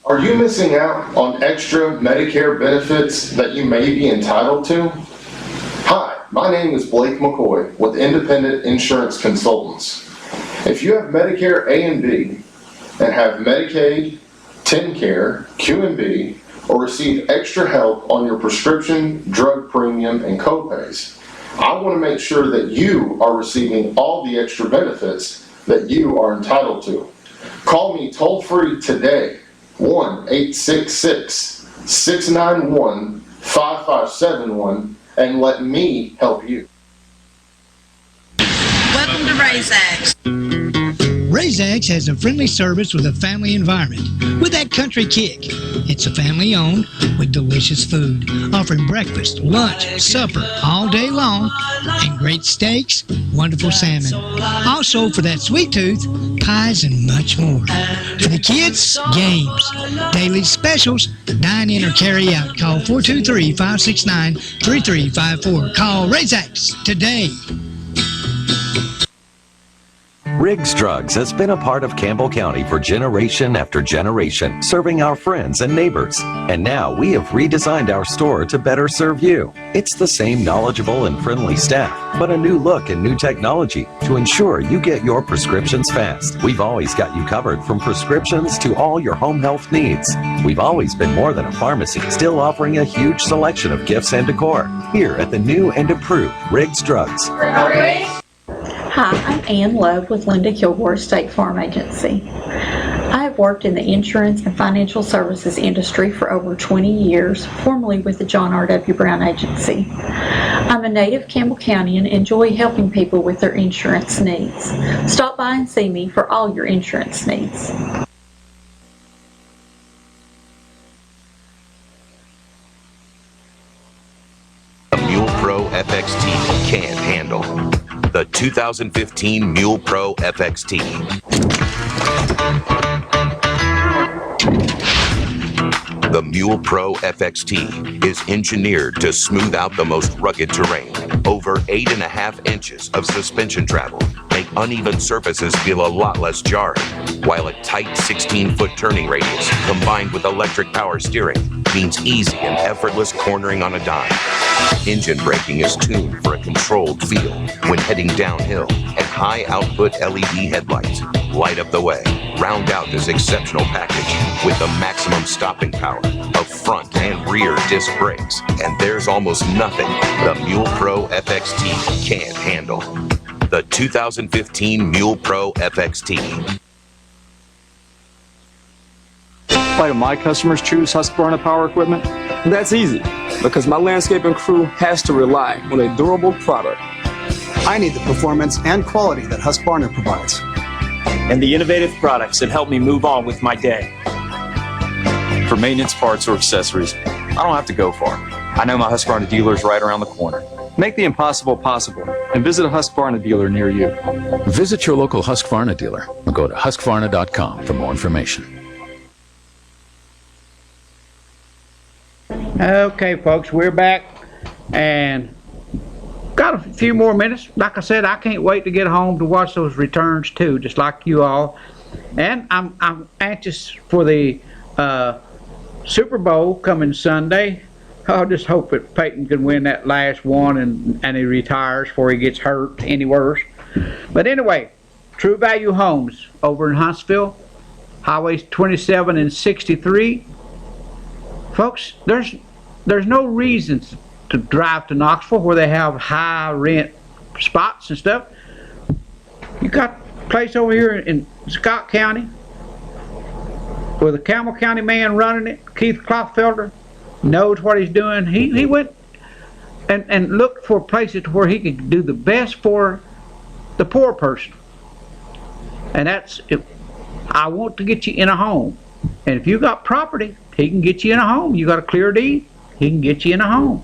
Are you missing out on extra Medicare benefits that you may be entitled to? Hi, my name is Blake McCoy with Independent Insurance Consultants. If you have Medicare A and B and have Medicaid, TennCare, Q&B, or receive extra help on your prescription, drug premium, and copays, I want to make sure that you are receiving all the extra benefits that you are entitled to. Call me toll-free today, 1-866-691-5571, and let me help you. Welcome to RaisX. RaisX has a friendly service with a family environment, with that country kick. It's a family-owned with delicious food, offering breakfast, lunch, supper all day long, and great steaks, wonderful salmon. Also, for that sweet tooth, pies and much more. For the kids, games, daily specials, dine in or carry out. Call 423-569-3354. Call RaisX today. Riggs Drugs has been a part of Campbell County for generation after generation, serving our friends and neighbors. And now we have redesigned our store to better serve you. It's the same knowledgeable and friendly staff, but a new look and new technology to ensure you get your prescriptions fast. We've always got you covered from prescriptions to all your home health needs. We've always been more than a pharmacy, still offering a huge selection of gifts and decor. Here at the new and improved Riggs Drugs. Hi, I'm Ann Love with Linda Kilgore State Farm Agency. I have worked in the insurance and financial services industry for over 20 years, formerly with the John R.W. Brown Agency. I'm a native Campbell County and enjoy helping people with their insurance needs. Stop by and see me for all your insurance needs. The Mule Pro FXT can't handle the 2015 Mule Pro FXT. The Mule Pro FXT is engineered to smooth out the most rugged terrain. Over 8.5 inches of suspension travel make uneven surfaces feel a lot less jarring, while a tight 16-foot turning radius combined with electric power steering means easy and effortless cornering on a dime. Engine braking is tuned for a controlled feel when heading downhill, and high-output LED headlights light up the way. Round out this exceptional package with the maximum stopping power of front and rear disc brakes. And there's almost nothing the Mule Pro FXT can't handle. The 2015 Mule Pro FXT. Why do my customers choose Husqvarna Power Equipment? That's easy, because my landscaping crew has to rely on a durable product. I need the performance and quality that Husqvarna provides. And the innovative products that help me move on with my day. For maintenance parts or accessories, I don't have to go far. I know my Husqvarna dealer is right around the corner. Make the impossible possible and visit a Husqvarna dealer near you. Visit your local Husqvarna dealer or go to husqvarna.com for more information. Okay, folks, we're back and got a few more minutes. Like I said, I can't wait to get home to watch those returns too, just like you all. And I'm anxious for the Super Bowl coming Sunday. I just hope that Peyton can win that last one and he retires before he gets hurt any worse. But anyway, True Value Homes over in Huntsville, Highways 27 and 63. Folks, there's no reason to drive to Knoxville where they have high rent spots and stuff. You got a place over here in Scott County with a Campbell County man running it. Keith Klothfelder knows what he's doing. He went and looked for places where he could do the best for the poor person. And that's it. I want to get you in a home. And if you got property, he can get you in a home. You got a clear deed, he can get you in a home.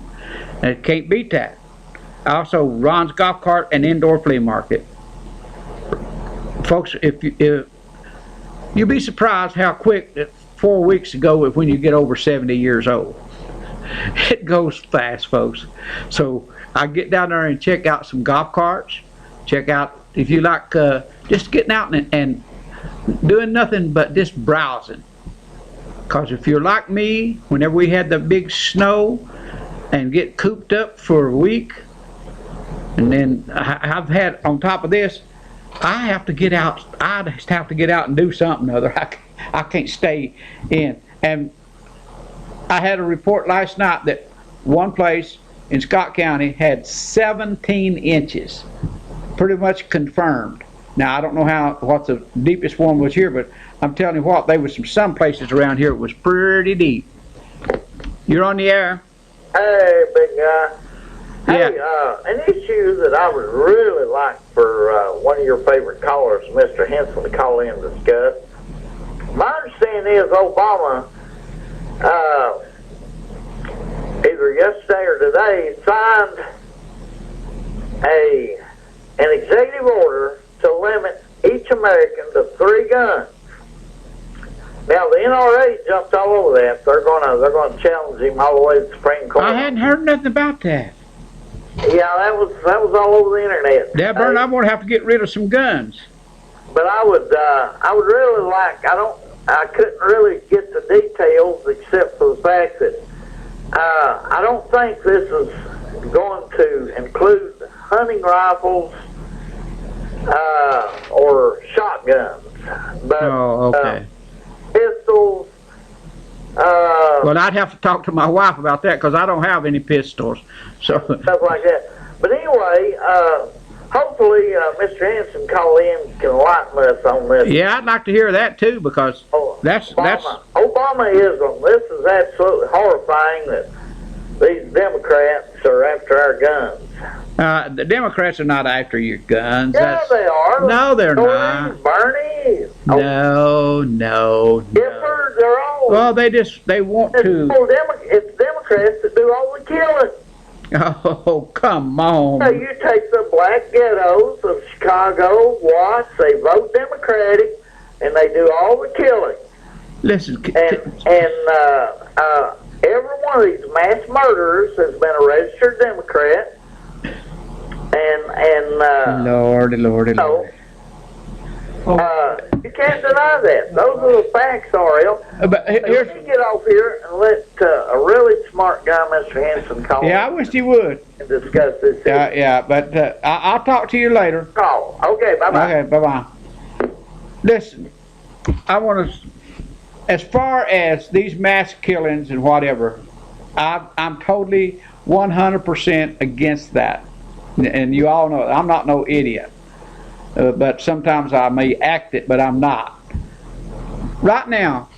And can't beat that. Also, Ron's Golf Cart and Indoor Flea Market. Folks, if you'll be surprised how quick that 4 weeks ago when you get over 70 years old. It goes fast, folks. So I get down there and check out some golf carts. Check out, if you like, just getting out and doing nothing but just browsing. Because if you're like me, whenever we had the big snow and get cooped up for a week, and then I've had, on top of this, I have to get out. I just have to get out and do something or other. I can't stay in. And I had a report last night that one place in Scott County had 17 inches. Pretty much confirmed. Now, I don't know what the deepest one was here, but I'm telling you what, there was some places around here it was pretty deep. You're on the air. Hey, big guy. Yeah. Hey, an issue that I would really like for one of your favorite callers, Mr. Henson, to call in and discuss. My understanding is Obama, either yesterday or today, signed an executive order to limit each American to 3 guns. Now the NRA jumped all over that. They're gonna challenge him all the way to the Supreme Court. I hadn't heard nothing about that. Yeah, that was all over the internet. Deborah, I'm gonna have to get rid of some guns. But I would really like. I couldn't really get the details except for the fact that I don't think this is going to include hunting rifles or shotguns, but pistols. Well, I'd have to talk to my wife about that because I don't have any pistols. So stuff like that. But anyway, hopefully Mr. Henson call in can enlighten us on this. Yeah, I'd like to hear that too because that's Obamaism. This is absolutely horrifying that these Democrats are after our guns. The Democrats are not after your guns. Yeah, they are. No, they're not. Bernie. No. Gifford, they're all. Well, they want to. It's Democrats that do all the killing. Oh, come on. So you take the black ghettos of Chicago, Watts, they vote Democratic, and they do all the killing. Listen. And every one of these mass murderers has been a registered Democrat. And Lordy. you can't deny that. Those are the facts, Ariel. But let me get off here and let a really smart guy, Mr. Henson, call. Yeah, I wish he would. And discuss this issue. Yeah, but I'll talk to you later. Call. Okay, bye-bye. Okay, bye-bye. Listen, I want to, as far as these mass killings and whatever, I'm totally 100% against that. And you all know I'm not no idiot. But sometimes I may act it, but I'm not. Right now,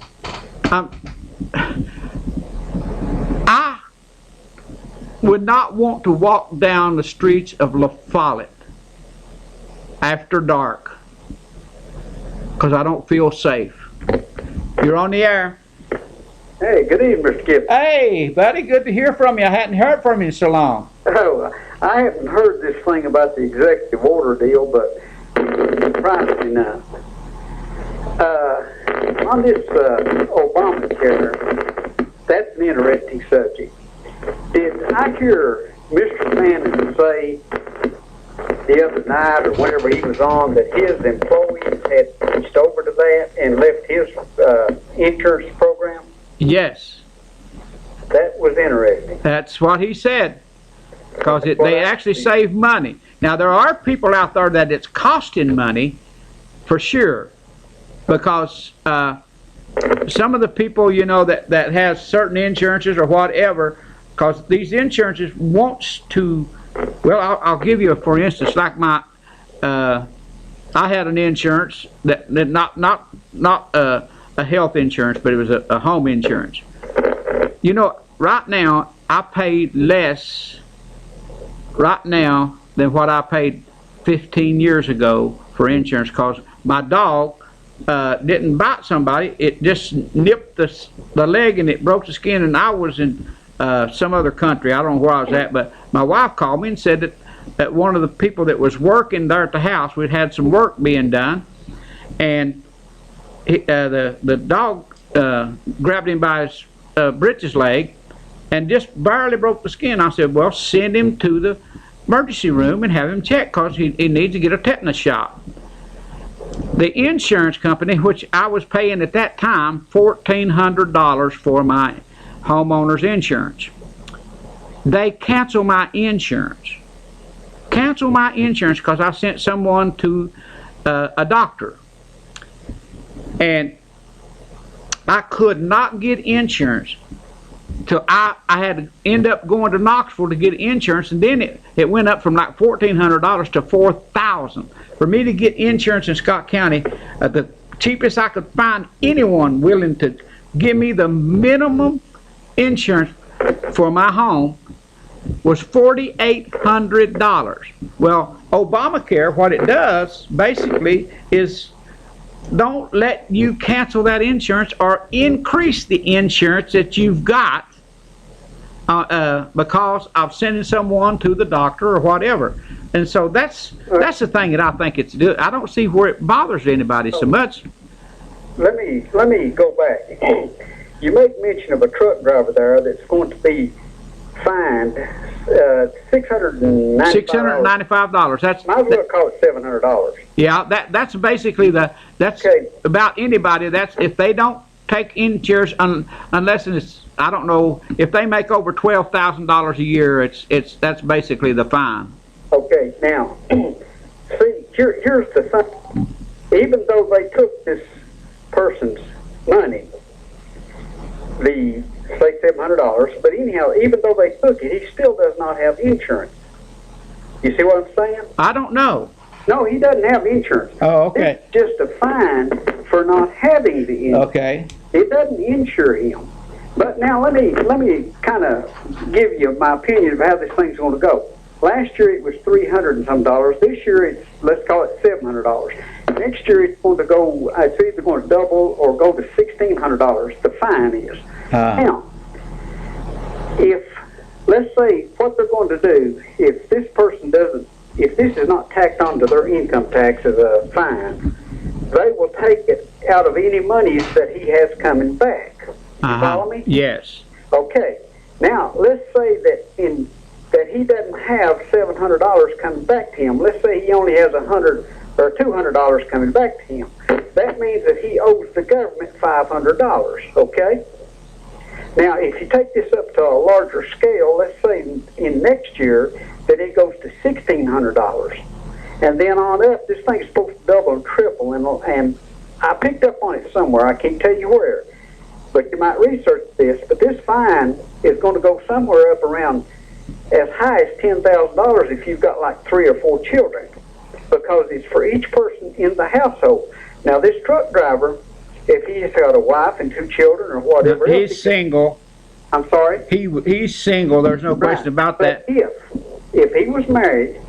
I would not want to walk down the streets of La Follette after dark because I don't feel safe. You're on the air. Hey, good evening, Mr. Skip. Hey, buddy, good to hear from you. I hadn't heard from you in so long. Oh, I haven't heard this thing about the executive order deal, but surprised me now. On this Obamacare, that's an interesting subject. Did I hear Mr. Sanders say the other night or whenever he was on that his employees had switched over to that and left his insurance program? Yes. That was interesting. That's what he said. Because they actually save money. Now, there are people out there that it's costing money, for sure. Because some of the people, you know, that has certain insurances or whatever, because these insurances wants to, well, I'll give you, for instance, like my, I had an insurance that not a health insurance, but it was a home insurance. You know, right now, I paid less right now than what I paid 15 years ago for insurance, because my dog didn't bite somebody. It just nipped the leg and it broke the skin, and I was in some other country. I don't know where I was at, but my wife called me and said that one of the people that was working there at the house, we'd had some work being done, and the dog grabbed him by his breeches leg and just barely broke the skin. I said, well, send him to the emergency room and have him checked, because he needs to get a tetanus shot. The insurance company, which I was paying at that time $1,400 for my homeowner's insurance, they canceled my insurance. Canceled my insurance because I sent someone to a doctor. And I could not get insurance till I had to end up going to Knoxville to get insurance, and then it went up from like $1,400 to $4,000. For me to get insurance in Scott County, the cheapest I could find anyone willing to give me the minimum insurance for my home was $4,800. Well, Obamacare, what it does basically is don't let you cancel that insurance or increase the insurance that you've got because of sending someone to the doctor or whatever. And so that's the thing that I think it's do. I don't see where it bothers anybody so much. Let me go back. You make mention of a truck driver there that's going to be fined $695. That's might as well call it $700. Yeah, that's basically that's okay. About anybody. That's if they don't take insurance unless it's, I don't know, if they make over $12,000 a year, that's basically the fine. Okay, now see, here's the thing. Even though they took this person's money, the say $700, but anyhow, even though they took it, he still does not have insurance. You see what I'm saying? I don't know. No, he doesn't have insurance. Oh, okay. It's just a fine for not having the insurance. Okay. It doesn't insure him. But now let me kind of give you my opinion of how this thing's going to go. Last year it was $300 and some. This year it's, let's call it $700. Next year it's going to go. It's either going to double or go to $1,600. The fine is. Now, if let's say what they're going to do, if this person doesn't, if this is not tacked onto their income tax as a fine, they will take it out of any monies that he has coming back. You follow me? Yes. Okay. Now let's say that that he doesn't have $700 coming back to him. Let's say he only has $100 or $200 coming back to him. That means that he owes the government $500. Okay. Now, if you take this up to a larger scale, let's say in next year that it goes to $1,600, and then on up, this thing's supposed to double and triple, and I picked up on it somewhere. I can't tell you where, but you might research this. But this fine is going to go somewhere up around as high as $10,000 if you've got like 3 or 4 children, because it's for each person in the household. Now, this truck driver, if he's got a wife and 2 children or whatever, He's single. I'm sorry? He's single. There's no question about that. But if he was married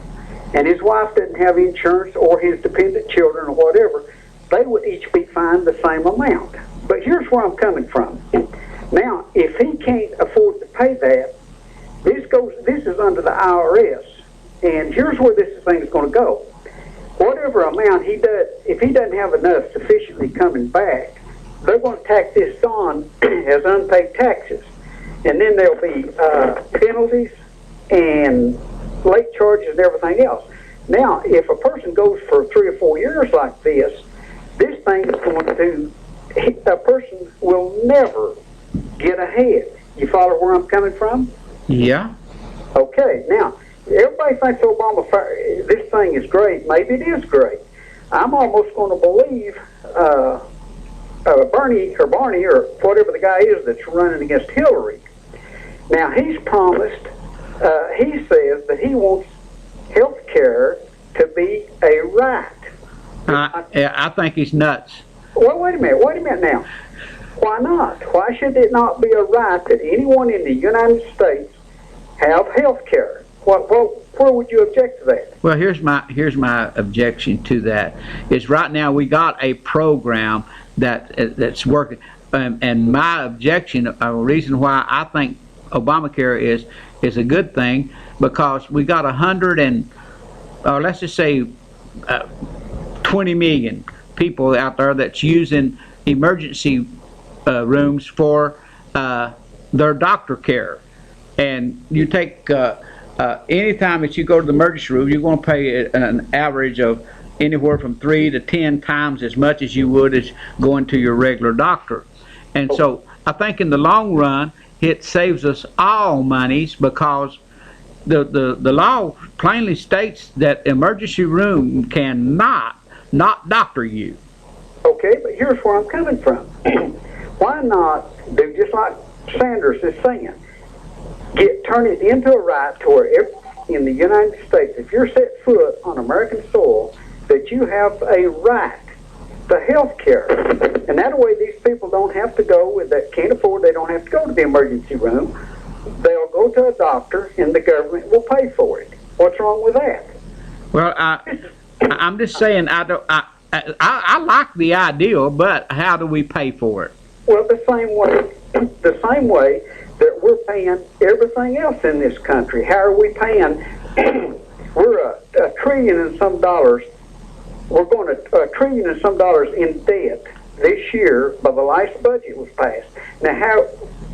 and his wife didn't have insurance or his dependent children or whatever, they would each be fined the same amount. But here's where I'm coming from. Now, if he can't afford to pay that, this is under the IRS, and here's where this thing's going to go. Whatever amount he does, if he doesn't have enough sufficiently coming back, they're going to tack this on as unpaid taxes. And then there'll be penalties and late charges and everything else. Now, if a person goes for 3 or 4 years like this thing is going to, a person will never get ahead. You follow where I'm coming from? Yeah. Okay, now, everybody thinks Obamacare, this thing is great. Maybe it is great. I'm almost going to believe Bernie or Barney or whatever the guy is that's running against Hillary. Now, he's promised, he says that he wants health care to be a right. I think he's nuts. Well, wait a minute now. Why not? Why should it not be a right that anyone in the United States have health care? Where would you object to that? Well, here's my objection to that. Is right now we got a program that's working, and my objection, a reason why I think Obamacare is a good thing, because we got 100 and let's just say 20 million people out there that's using emergency rooms for their doctor care. And you take any time that you go to the emergency room, you're going to pay an average of anywhere from 3 to 10 times as much as you would as going to your regular doctor. And so I think in the long run it saves us all monies, because the law plainly states that emergency room cannot not doctor you. Okay, but here's where I'm coming from. Why not do just like Sanders is saying, turn it into a right to where in the United States, if you're set foot on American soil, that you have a right to health care. And that way these people don't have to go, that can't afford, they don't have to go to the emergency room. They'll go to a doctor and the government will pay for it. What's wrong with that? Well, I'm just saying I like the ideal, but how do we pay for it? Well, the same way that we're paying everything else in this country. How are we paying? We're $1 trillion and some dollars. We're going to $1 trillion and some dollars in debt this year by the last budget was passed. Now,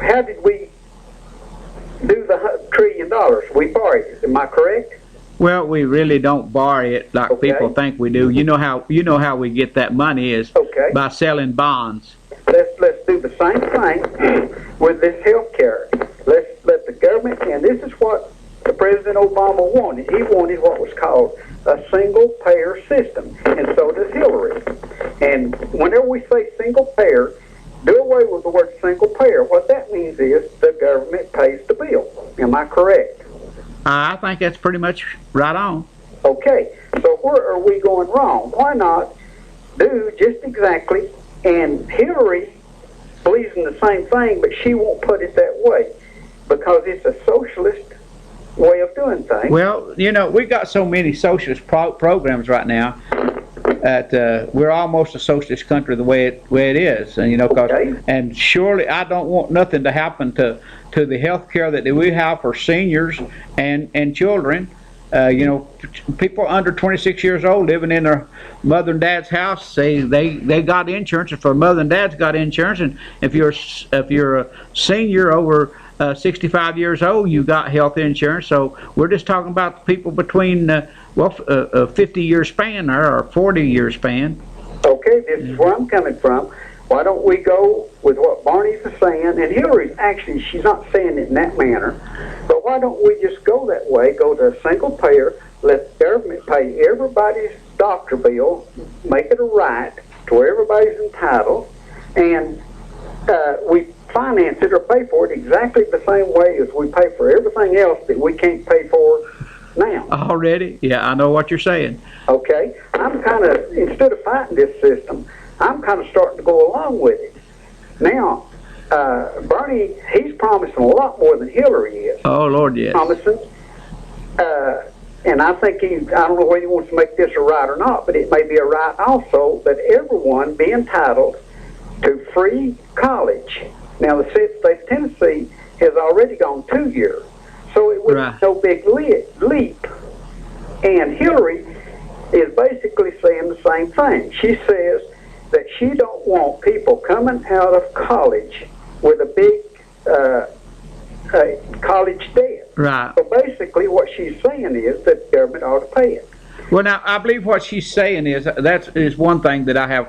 how did we do the $1 trillion? We borrowed it. Am I correct? Well, we really don't borrow it like people think we do. You know how we get that money is by selling bonds. Let's do the same thing with this health care. Let's let the government, and this is what the President Obama wanted. He wanted what was called a single payer system, and so does Hillary. And whenever we say single payer, do away with the word single payer. What that means is the government pays the bill. Am I correct? I think that's pretty much right on. Okay, so where are we going wrong? Why not do just exactly, and Hillary believes in the same thing, but she won't put it that way because it's a socialist way of doing things. Well, we got so many socialist programs right now that we're almost a socialist country the way it is, and and surely I don't want nothing to happen to the health care that we have for seniors and children. People under 26 years old living in their mother and dad's house, they got insurance. If their mother and dad's got insurance, and if you're a senior over 65 years old, you got health insurance. So we're just talking about the people between a 50-year span there, or 40-year span. Okay, this is where I'm coming from. Why don't we go with what Barney's saying? And Hillary's actually, she's not saying it in that manner, but why don't we just go that way, go to a single payer, let the government pay everybody's doctor bill, make it a right to where everybody's entitled, and we finance it or pay for it exactly the same way as we pay for everything else that we can't pay for now. Already? Yeah, I know what you're saying. Okay? I'm kind of, instead of fighting this system, I'm kind of starting to go along with it. Now, Bernie, he's promising a lot more than Hillary is. Oh, Lord, yes. Promising. And I think I don't know whether he wants to make this a right or not, but it may be a right also that everyone be entitled to free college. Now, the state of Tennessee has already gone 2 years, so it was no big leap. And Hillary is basically saying the same thing. She says that she don't want people coming out of college with a big college debt. Right. So basically what she's saying is that the government ought to pay it. Well, now, I believe what she's saying is, that is one thing that I have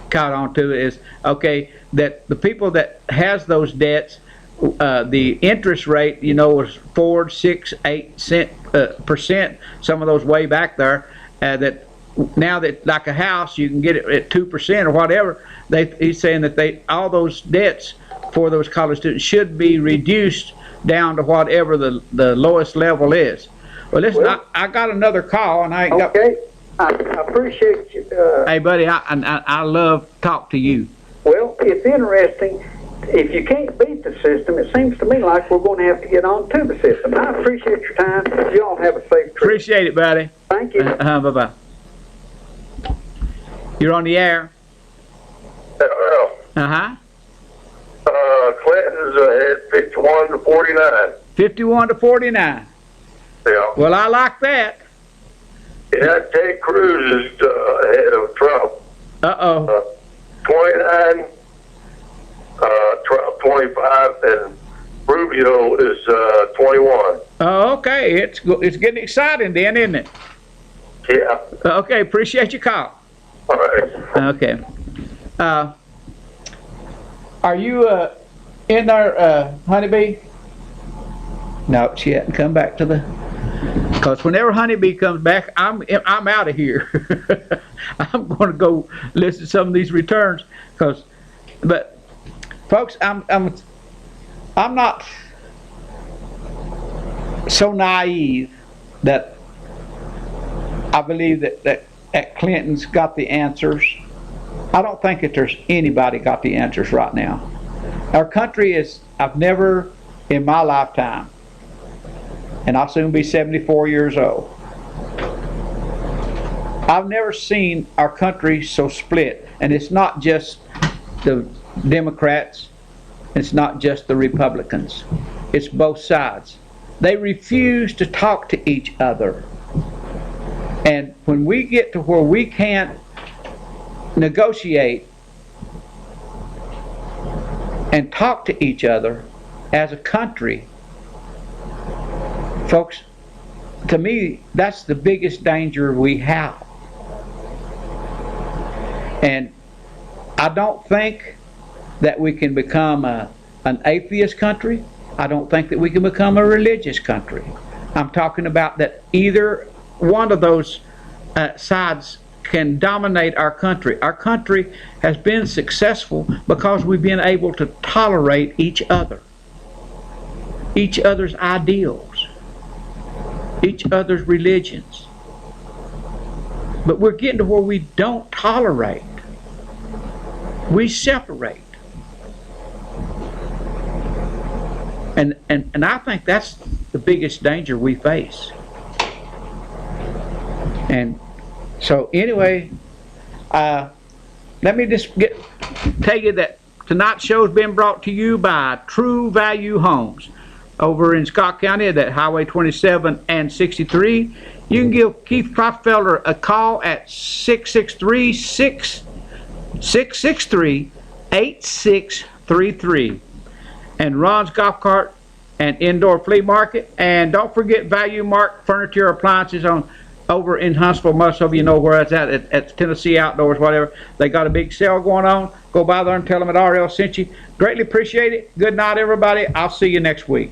caught on to is, okay, that the people that has those debts, the interest rate, you know, was 4, 6, 8%, some of those way back there, that now that like a house, you can get it at 2% or whatever, he's saying that all those debts for those college students should be reduced down to whatever the lowest level is. Well, listen, I got another call, and I ain't got... Okay, I appreciate you. Hey, buddy, I love talk to you. Well, it's interesting. If you can't beat the system, it seems to me like we're going to have to get on to the system. I appreciate your time. You all have a safe trip. Appreciate it, buddy. Thank you. Bye-bye. You're on the air. Uh-huh. Clinton's ahead 51 to 49. 51 to 49. Yeah. Well, I like that. Yeah, Ted Cruz is ahead of Trump. 29, Trump 25, and Rubio is 21. Oh, okay. It's getting exciting then, isn't it? Yeah. Okay, appreciate your call. All right. Okay. Are you in there, Honeybee? No, she hadn't come back to the... Because whenever Honeybee comes back, I'm out of here. I'm going to go listen to some of these returns. But folks, I'm not so naive that I believe that Clinton's got the answers. I don't think that there's anybody got the answers right now. Our country is, I've never in my lifetime, and I'll soon be 74 years old, I've never seen our country so split. And it's not just the Democrats, it's not just the Republicans, it's both sides. They refuse to talk to each other. And when we get to where we can't negotiate and talk to each other as a country, folks, to me, that's the biggest danger we have. And I don't think that we can become an atheist country. I don't think that we can become a religious country. I'm talking about that either one of those sides can dominate our country. Our country has been successful because we've been able to tolerate each other, each other's ideals, each other's religions. But we're getting to where we don't tolerate. We separate. And I think that's the biggest danger we face. And so anyway, let me just tell you that tonight's show's been brought to you by True Value Homes over in Scott County, that Highway 27 and 63. You can give Keith Propfelder a call at 663-8633. And Ron's Golf Cart and Indoor Flea Market. And don't forget Value Mark Furniture Appliances over in Huntsville. Most of you know where it's at Tennessee Outdoors, whatever. They got a big sale going on. Go by there and tell them that RL sent you. Greatly appreciate it. Good night, everybody. I'll see you next week.